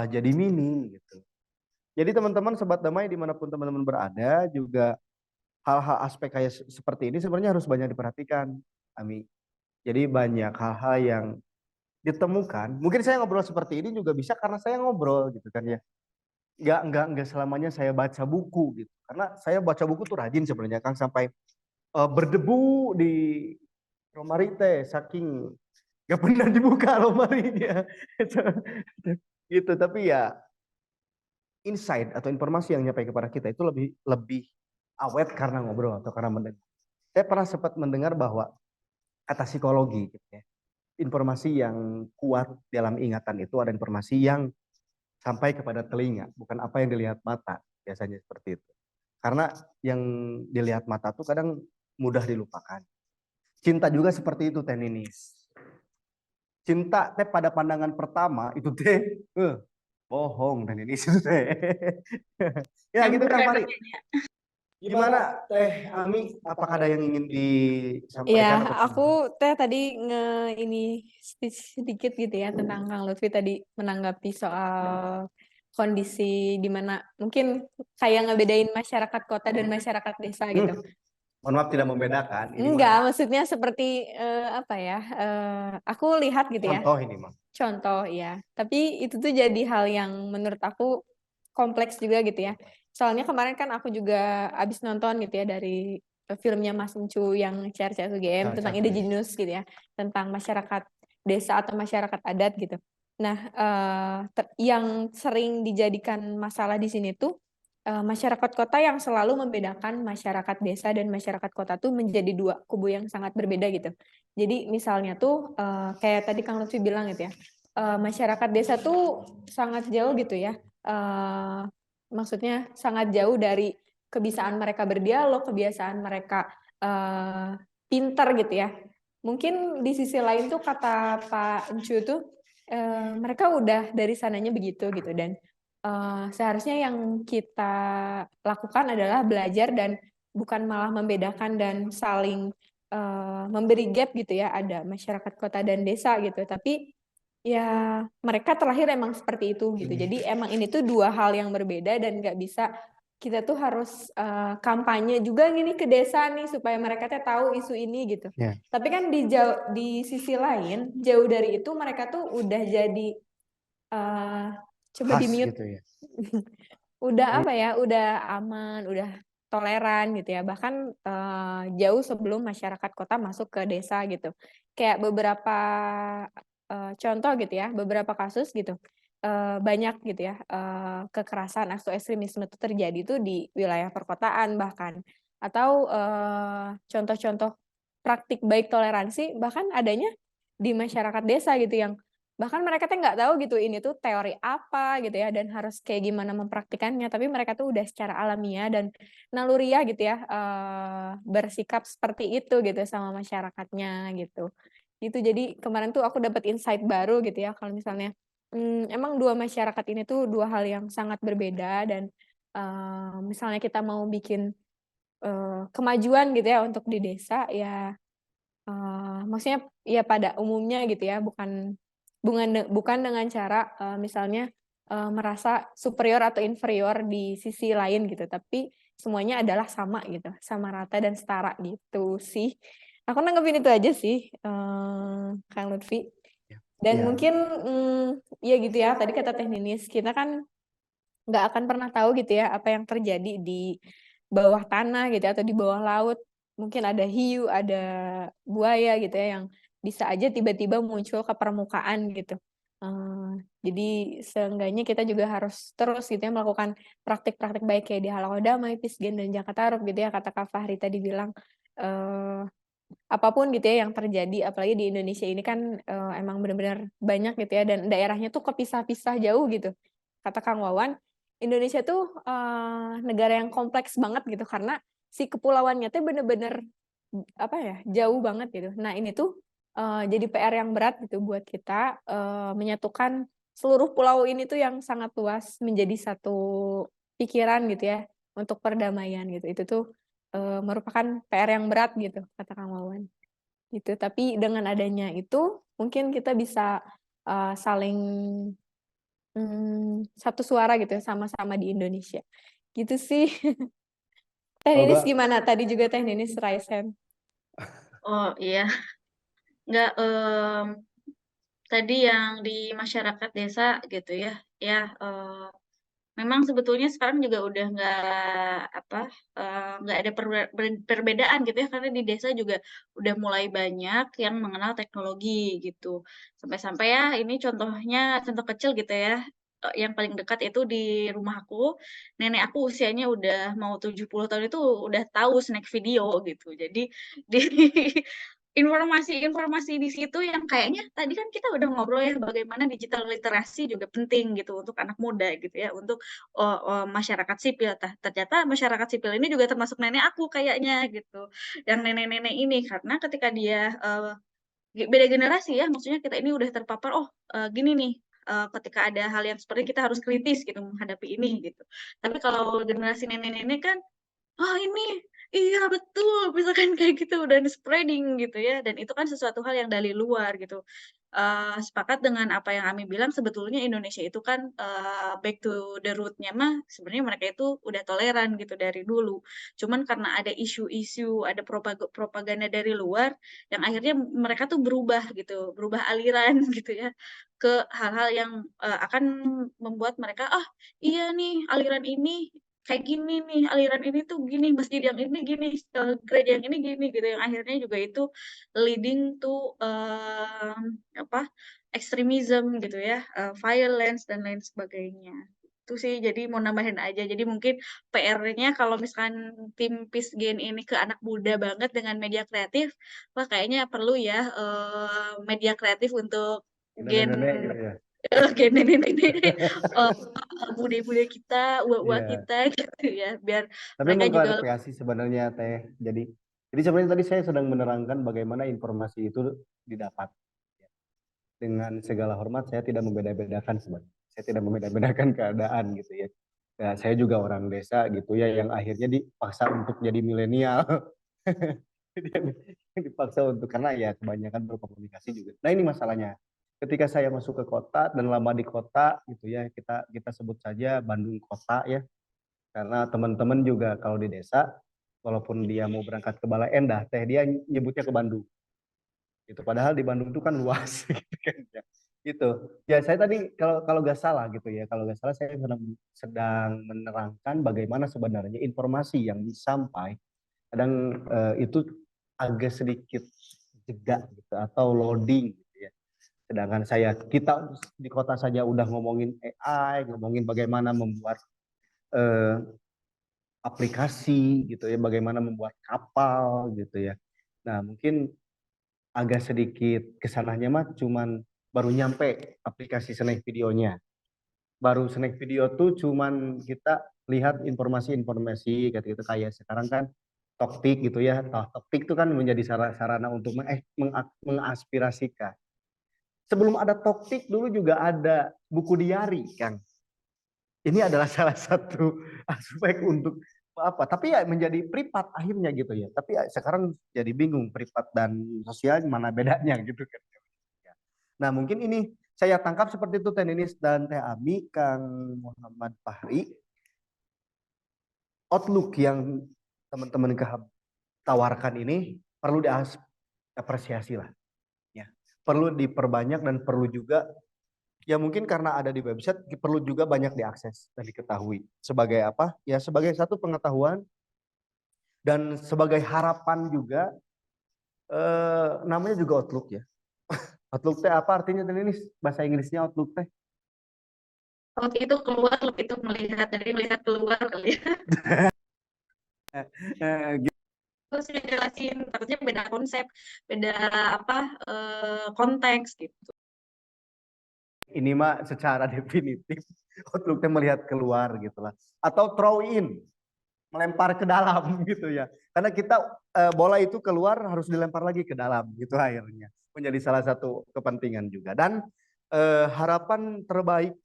jadi minim gitu. Jadi teman-teman sobat damai dimanapun teman-teman berada juga, hal-hal aspek kayak seperti ini sebenarnya harus banyak diperhatikan, Ami. Jadi banyak hal-hal yang ditemukan. Mungkin saya ngobrol seperti ini juga bisa karena saya ngobrol gitu kan ya. Nggak selamanya saya baca buku gitu. Karena saya baca buku tuh rajin sebenarnya Kang, sampai berdebu di lemari teh saking nggak pernah dibuka lemarinya. Gitu. Tapi ya insight atau informasi yang nyampe kepada kita itu lebih awet karena ngobrol atau karena mendengar. Saya pernah sempat mendengar bahwa kata psikologi gitu ya, informasi yang kuat dalam ingatan itu ada informasi yang sampai kepada telinga, bukan apa yang dilihat mata, biasanya seperti itu. Karena yang dilihat mata tuh kadang mudah dilupakan. Cinta juga seperti itu, Teh Ninis. Cinta teh pada pandangan pertama itu teh bohong, Teh Ninis itu teh. Ya gitu kan, Fahri. Gimana Teh Ami, apakah ada yang ingin disampaikan atau aku tadi ini sedikit gitu ya tentang Kang Lutfi tadi menanggapi soal kondisi di mana mungkin kayak ngebedain masyarakat kota dan masyarakat desa gitu. Mohon maaf tidak membedakan. Ini Enggak, maksudnya seperti apa ya? Aku lihat gitu ya. contoh ini mah. Contoh ya. Tapi itu tuh jadi hal yang menurut aku kompleks juga gitu ya. Soalnya kemarin kan aku juga abis nonton gitu ya dari filmnya Mas Encu yang CRCSUGM tentang indigenous gitu ya, tentang masyarakat desa atau masyarakat adat gitu. Nah, yang sering dijadikan masalah di sini tuh masyarakat kota yang selalu membedakan masyarakat desa dan masyarakat kota tuh menjadi dua kubu yang sangat berbeda gitu. Jadi misalnya tuh kayak tadi Kang Lutfi bilang gitu ya, masyarakat desa tuh sangat jauh gitu ya. Maksudnya sangat jauh dari kebiasaan mereka berdialog, kebiasaan mereka pinter gitu ya. Mungkin di sisi lain tuh kata Pak Encu tuh mereka udah dari sananya begitu gitu dan seharusnya yang kita lakukan adalah belajar dan bukan malah membedakan dan saling memberi gap gitu ya, ada masyarakat kota dan desa gitu. Tapi ya mereka terlahir emang seperti itu gitu. Jadi emang ini tuh dua hal yang berbeda dan nggak bisa kita tuh harus kampanye juga gini ke desa nih supaya mereka tuh tahu isu ini gitu. Ya. Tapi kan di sisi lain jauh dari itu mereka tuh udah jadi coba Khas di mute. gitu ya. Udah apa ya? Udah aman, udah toleran gitu ya. Bahkan jauh sebelum masyarakat kota masuk ke desa gitu. Kayak beberapa contoh gitu ya, beberapa kasus gitu. Banyak gitu ya kekerasan atau ekstremisme itu terjadi tuh di wilayah perkotaan bahkan atau contoh-contoh praktik baik toleransi bahkan adanya di masyarakat desa gitu yang bahkan mereka tuh nggak tahu gitu ini tuh teori apa gitu ya dan harus kayak gimana mempraktikannya tapi mereka tuh udah secara alamiah dan naluriah gitu ya bersikap seperti itu gitu sama masyarakatnya gitu. Gitu jadi kemarin tuh aku dapat insight baru gitu ya kalau misalnya emang dua masyarakat ini tuh dua hal yang sangat berbeda dan misalnya kita mau bikin kemajuan gitu ya untuk di desa ya maksudnya ya pada umumnya gitu ya bukan dengan cara misalnya merasa superior atau inferior di sisi lain gitu tapi semuanya adalah sama gitu sama rata dan setara gitu sih aku nanggepin itu aja sih Kang Lutfi dan Ya. mungkin ya gitu ya tadi kata Teh Ninis kita kan nggak akan pernah tahu gitu ya apa yang terjadi di bawah tanah gitu ya, atau di bawah laut mungkin ada hiu ada buaya gitu ya yang bisa aja tiba-tiba muncul ke permukaan gitu. Jadi seenggaknya kita juga harus terus gitu ya melakukan praktik-praktik baik kayak di Halakodamai, Pisgen dan Jakartarup gitu ya kata Kak Fahri tadi bilang apapun gitu ya yang terjadi apalagi di Indonesia ini kan emang benar-benar banyak gitu ya dan daerahnya tuh kepisah-pisah jauh gitu. Kata Kang Wawan, Indonesia tuh negara yang kompleks banget gitu karena si kepulauannya tuh bener-bener apa ya jauh banget gitu. Nah ini tuh jadi PR yang berat gitu buat kita menyatukan seluruh pulau ini tuh yang sangat luas menjadi satu pikiran gitu ya untuk perdamaian gitu. Itu tuh merupakan PR yang berat gitu kata Kang Wawan. Gitu. Tapi dengan adanya itu mungkin kita bisa saling satu suara gitu ya, sama-sama di Indonesia. Gitu sih. Teh Ninis gimana? Tadi juga Teh Ninis raise hand. Oh iya, nggak tadi yang di masyarakat desa gitu ya, ya memang sebetulnya sekarang juga udah nggak ada perbedaan gitu ya karena di desa juga udah mulai banyak yang mengenal teknologi gitu. Sampai-sampai ya ini contohnya contoh kecil gitu ya. Yang paling dekat itu di rumah aku, nenek aku usianya udah mau 70 tahun itu udah tahu snack video gitu. Jadi di informasi-informasi di situ yang kayaknya tadi kan kita udah ngobrol ya bagaimana digital literasi juga penting gitu untuk anak muda gitu ya, untuk masyarakat sipil. Ternyata masyarakat sipil ini juga termasuk nenek aku kayaknya gitu, yang nenek-nenek ini. Karena ketika dia, beda generasi ya, maksudnya kita ini udah terpapar, "Oh, gini nih, ketika ada hal yang seperti kita harus kritis gitu menghadapi ini," gitu. Tapi kalau generasi nenek-nenek kan, "Ah, ini Iya betul, misalkan kayak gitu dan spreading gitu ya, dan itu kan sesuatu hal yang dari luar gitu. Sepakat dengan apa yang Ami bilang sebetulnya Indonesia itu kan, back to the root-nya mah sebenarnya mereka itu udah toleran gitu dari dulu. Cuman karena ada isu-isu, ada propaganda dari luar yang akhirnya mereka tuh berubah gitu, berubah aliran gitu ya, ke hal-hal yang, akan membuat mereka, "Ah, iya nih aliran ini kayak gini nih, aliran ini tuh gini, masjid yang ini gini, gereja yang ini gini," gitu, yang akhirnya juga itu leading to, apa, ekstremism gitu ya, violence dan lain sebagainya. Itu sih, jadi mau nambahin aja. Jadi mungkin PR-nya kalau misalkan tim Peace Gen ini ke anak muda banget dengan media kreatif, wah kayaknya perlu ya, media kreatif untuk gen Nenek-nenek gitu ya. gen nenek-nenek, eee, bude-bude kita, uak-uak Iya. kita gitu ya, biar Tapi mereka juga mengklarifikasi sebenarnya Teh. Jadi sebenarnya tadi saya sedang menerangkan bagaimana informasi itu didapat. Dengan segala hormat saya tidak membeda-bedakan sebenarnya. Saya tidak membeda-bedakan keadaan gitu ya. Ya, saya juga orang desa gitu ya yang akhirnya dipaksa untuk jadi milenial. Dipaksa untuk karena ya kebanyakan berkomunikasi juga. Nah ini masalahnya. Ketika saya masuk ke kota dan lama di kota gitu ya, kita sebut saja Bandung kota ya. Karena teman-teman juga kalau di desa, walaupun dia mau berangkat ke Bala Endah, teh dia nyebutnya ke Bandung. Gitu. Padahal di Bandung itu kan luas gitu kan ya. Gitu. Ya saya tadi kalau nggak salah gitu ya, kalau nggak salah saya sedang menerangkan bagaimana sebenarnya informasi yang disampaikan kadang itu agak sedikit jeda gitu atau loading gitu ya. Sedangkan kita di kota saja udah ngomongin AI, ngomongin bagaimana membuat eh, aplikasi gitu ya, bagaimana membuat kapal gitu ya. Nah, mungkin agak sedikit kesananya mah cuman baru nyampe aplikasi snack videonya. Baru snack video tuh cuman kita lihat informasi-informasi kayak gitu kayak sekarang kan Toktik gitu ya. Toktik itu kan menjadi sarana untuk mengaspirasikan. Sebelum ada Toktik dulu juga ada buku diari, Kang. Ini adalah salah satu aspek untuk apa? Tapi ya menjadi privat akhirnya gitu ya. Tapi ya sekarang jadi bingung privat dan sosial mana bedanya gitu kan. Nah mungkin ini saya tangkap seperti itu Teh Ninis dan Teh Ami, Kang Muhammad Fahri. Outlook yang teman-teman tawarkan ini perlu diapresiasi lah. Ya. Perlu diperbanyak dan perlu juga ya mungkin karena ada di website perlu juga banyak diakses dan diketahui sebagai apa ya sebagai satu pengetahuan dan sebagai harapan juga namanya juga Outlook ya. Outlook teh apa artinya tadi ini bahasa Inggrisnya Outlook teh? waktu itu keluar lebih itu melihat, dari melihat keluar kali ya. Gitu. Terus saya jelasin, takutnya beda konsep, beda apa, konteks gitu. Ini mah secara definitif Outlook teh melihat keluar gitu lah atau throw in melempar ke dalam gitu ya karena kita bola itu keluar harus dilempar lagi ke dalam gitu akhirnya menjadi salah satu kepentingan juga dan harapan terbaik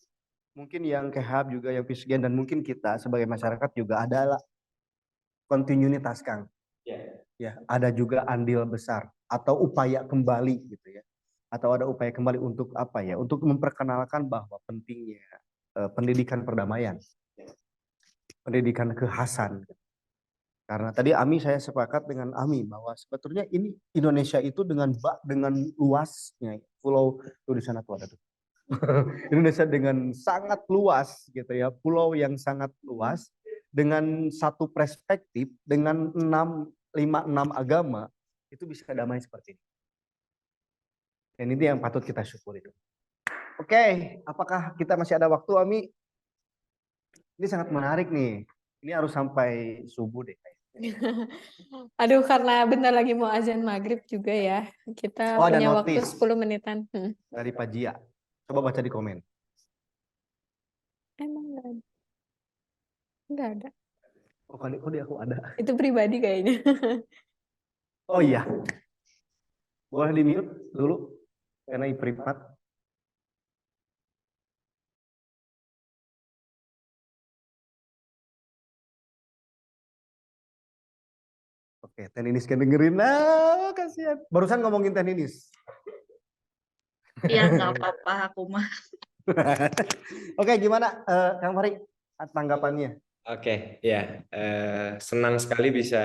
mungkin yang Kehab juga yang Fisgen dan mungkin kita sebagai masyarakat juga adalah kontinuitas Kang ya ada juga andil besar atau upaya kembali gitu ya atau ada upaya kembali untuk apa ya untuk memperkenalkan bahwa pentingnya pendidikan perdamaian pendidikan kekhasan karena tadi Ami saya sepakat dengan Ami bahwa sebetulnya ini Indonesia itu dengan luasnya pulau tuh di sana tuh ada tuh. Indonesia dengan sangat luas gitu ya, pulau yang sangat luas dengan satu perspektif dengan 6 agama itu bisa damai seperti ini. Dan ini yang patut kita syukuri. Oke, apakah kita masih ada waktu Ami? Ini sangat menarik nih. Ini harus sampai subuh deh. Aduh, karena bentar lagi mau azan maghrib juga ya. Kita Oh ada punya waktu notis 10 menitan. dari Pak Jia. Coba baca di komen. Emang nggak ada. Oh kali aku ada. Itu pribadi kayaknya. Oh iya, boleh di mute dulu karena privat. Oke, Teh Ninis kan dengerin. Nah, kasihan. Barusan ngomongin Teh Ninis. Ya nggak apa-apa aku mah. Oke, gimana Kang Fahri tanggapannya? Oke, ya, senang sekali bisa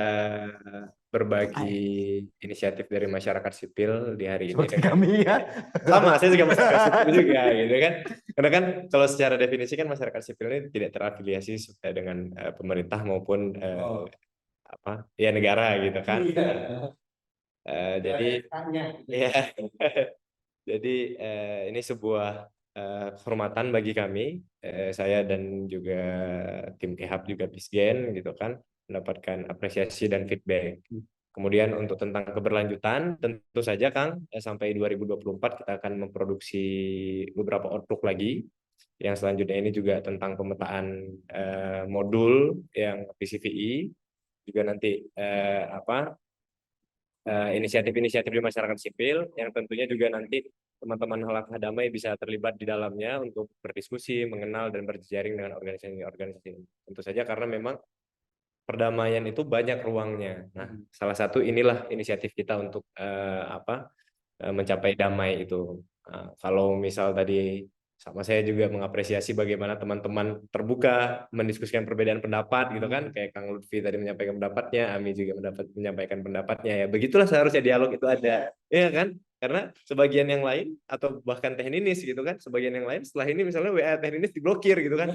berbagi inisiatif dari masyarakat sipil di hari ini Seperti dengan kami ya. sama. Saya juga masyarakat sipil juga, gitu kan? Karena kan kalau secara definisi kan masyarakat sipil ini tidak terafiliasi dengan pemerintah maupun apa, ya negara, gitu kan? Jadi, ya, jadi ini sebuah kehormatan bagi kami, saya dan juga tim KEHAP juga Bisgen, gitu kan, mendapatkan apresiasi dan feedback. Kemudian untuk tentang keberlanjutan, tentu saja Kang, sampai 2024 kita akan memproduksi beberapa outlook lagi. Yang selanjutnya ini juga tentang pemetaan modul yang PCVI, juga nanti inisiatif-inisiatif di masyarakat sipil yang tentunya juga nanti teman-teman Halakah Damai bisa terlibat di dalamnya untuk berdiskusi, mengenal dan berjejaring dengan organisasi-organisasi ini. Tentu saja karena memang perdamaian itu banyak ruangnya. Nah, salah satu inilah inisiatif kita untuk mencapai damai itu. Nah, kalau misal tadi sama saya juga mengapresiasi bagaimana teman-teman terbuka mendiskusikan perbedaan pendapat, gitu kan, kayak Kang Lutfi tadi menyampaikan pendapatnya, Ami juga menyampaikan pendapatnya, ya begitulah seharusnya dialog itu ada, ya kan? Karena sebagian yang lain atau bahkan Teh Ninis, gitu kan, sebagian yang lain setelah ini misalnya WA Teh Ninis diblokir, gitu kan,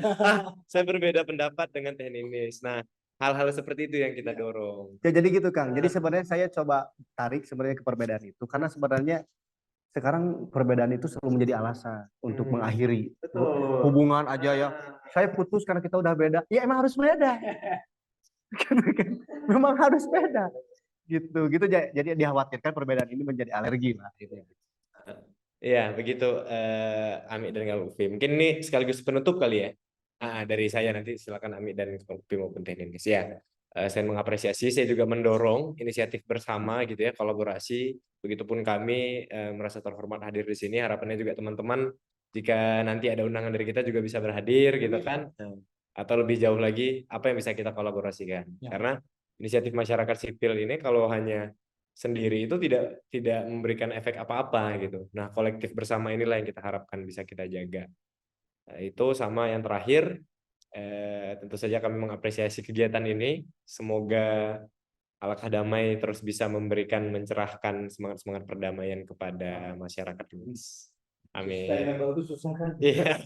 saya berbeda pendapat dengan Teh Ninis. Nah, hal-hal seperti itu yang kita dorong. Ya jadi gitu Kang. Jadi sebenarnya saya coba tarik sebenarnya ke perbedaan itu karena sebenarnya sekarang perbedaan itu selalu menjadi alasan untuk mengakhiri hubungan aja ya. Saya putus karena kita udah beda. Ya emang harus beda. Memang harus beda. Gitu. Jadi dikhawatirkan perbedaan ini menjadi alergi lah gitu. Iya, begitu Ami dan Kang Lutfi. Mungkin ini sekaligus penutup kali ya. Dari saya nanti silakan Ami dan Kang Lutfi maupun Teh Ninis. Ya, saya mengapresiasi, saya juga mendorong inisiatif bersama gitu ya, kolaborasi. Begitupun kami merasa terhormat hadir di sini. Harapannya juga teman-teman jika nanti ada undangan dari kita juga bisa berhadir gitu kan. Atau lebih jauh lagi apa yang bisa kita kolaborasikan. Karena inisiatif masyarakat sipil ini kalau hanya sendiri itu tidak memberikan efek apa-apa gitu. Nah, kolektif bersama inilah yang kita harapkan bisa kita jaga. Nah, itu sama yang terakhir, tentu saja kami mengapresiasi kegiatan ini. Semoga Halakah Damai terus bisa memberikan, mencerahkan semangat-semangat perdamaian kepada masyarakat luas. Amin. Iya.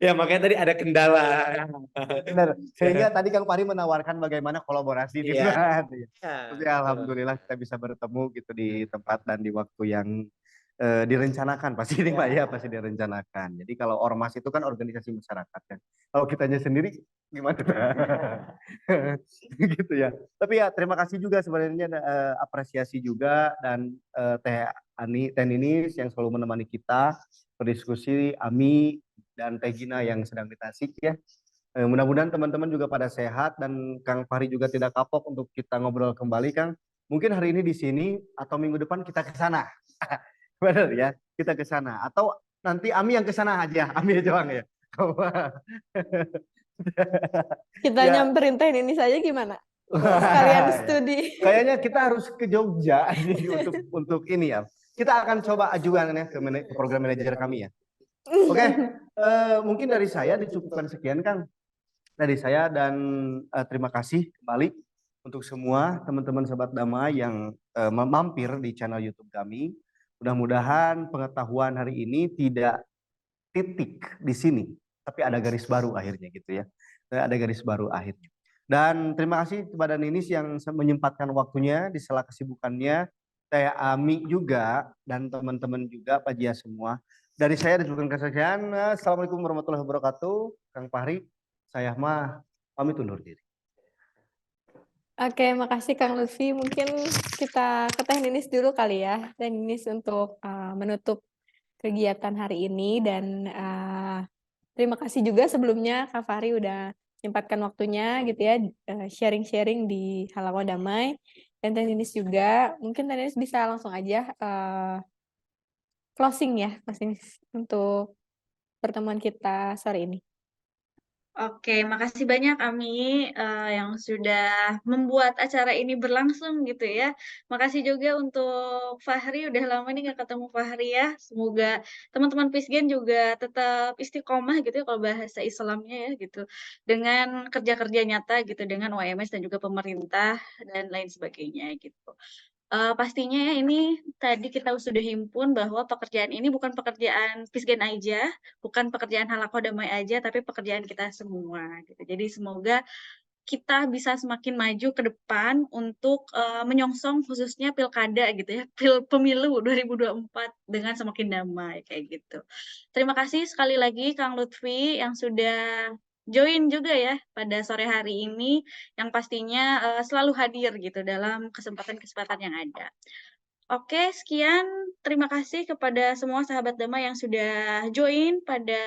Ya, makanya tadi ada kendala. Benar. Sehingga tadi Kang Fahri menawarkan bagaimana kolaborasi di sana. Tapi alhamdulillah kita bisa bertemu gitu di tempat dan di waktu yang direncanakan pasti ini Pak ya, pasti direncanakan. Jadi kalau ormas itu kan organisasi masyarakat kan. Kalau kitanya sendiri gimana? Gitu ya. Tapi ya terima kasih juga sebenarnya apresiasi juga dan Teh Ninis yang selalu menemani kita berdiskusi, Ami dan Teh Gina yang sedang di Tasik ya. Mudah-mudahan teman-teman juga pada sehat dan Kang Fahri juga tidak kapok untuk kita ngobrol kembali Kang. Mungkin hari ini di sini atau minggu depan kita ke sana. Benar ya, kita ke sana atau nanti Ami yang ke sana aja, Ami aja Bang ya. Kita Ya. nyamperin Teh Ninis aja gimana? Sekalian studi. Kayaknya kita harus ke Jogja untuk ini ya. Kita akan coba ajukan ya ke program manajer kami ya. Oke, mungkin dari saya dicukupkan sekian Kang. Dari saya dan terima kasih kembali untuk semua teman-teman Sobat Damai yang mampir di channel YouTube kami. Mudah-mudahan pengetahuan hari ini tidak titik di sini, tapi ada garis baru akhirnya gitu ya. Ada garis baru akhirnya. Dan terima kasih kepada Ninis yang menyempatkan waktunya di sela kesibukannya. Saya Ami juga dan teman-teman juga Pak Jia semua. Dari saya diucapkan kesekian. Assalamualaikum warahmatullahi wabarakatuh. Kang Fahri, saya mah pamit undur diri. Oke, makasih Kang Lutfi. Mungkin kita ke Teh Ninis dulu kali ya. Teh Ninis untuk menutup kegiatan hari ini dan terima kasih juga sebelumnya Kak Fahri udah menyempatkan waktunya gitu ya sharing-sharing di Halakah Damai dan Teh Ninis juga. Mungkin Teh Ninis bisa langsung aja closing ya, closing untuk pertemuan kita sore ini. Oke, makasih banyak Ami yang sudah membuat acara ini berlangsung gitu ya. Makasih juga untuk Fahri, udah lama nih nggak ketemu Fahri ya. Semoga teman-teman Pisgen juga tetap istiqomah gitu ya kalau bahasa Islamnya ya gitu. Dengan kerja-kerja nyata gitu dengan OMS dan juga pemerintah dan lain sebagainya gitu. Pastinya ya ini tadi kita sudah himpun bahwa pekerjaan ini bukan pekerjaan Pisgen aja, bukan pekerjaan Halako Damai aja, tapi pekerjaan kita semua gitu. Jadi semoga kita bisa semakin maju ke depan untuk menyongsong khususnya pilkada gitu ya, pemilu 2024 dengan semakin damai kayak gitu. Terima kasih sekali lagi Kang Lutfi yang sudah join juga ya pada sore hari ini, yang pastinya selalu hadir gitu dalam kesempatan-kesempatan yang ada. Oke, sekian. Terima kasih kepada semua sahabat Dama yang sudah join pada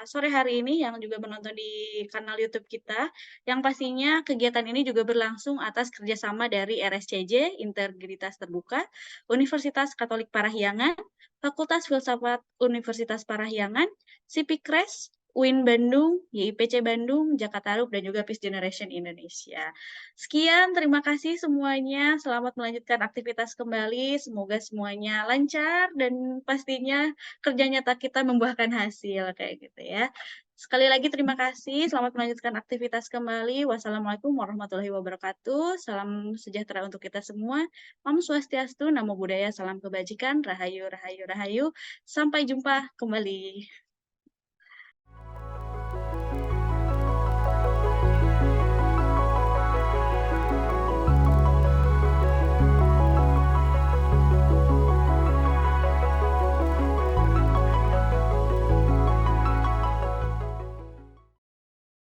sore hari ini, yang juga menonton di kanal YouTube kita. Yang pastinya kegiatan ini juga berlangsung atas kerjasama dari RSCJ, Integritas Terbuka, Universitas Katolik Parahyangan, Fakultas Filsafat Universitas Parahyangan, Sipikres, UIN Bandung, YIPC Bandung, Jakarta Rup, dan juga Peace Generation Indonesia. Sekian, terima kasih semuanya. Selamat melanjutkan aktivitas kembali. Semoga semuanya lancar dan pastinya kerja nyata kita membuahkan hasil kayak gitu ya. Sekali lagi terima kasih. Selamat melanjutkan aktivitas kembali. Wassalamualaikum warahmatullahi wabarakatuh. Salam sejahtera untuk kita semua. Om Swastiastu, Namo Buddhaya, salam kebajikan, Rahayu, Rahayu, Rahayu. Sampai jumpa kembali.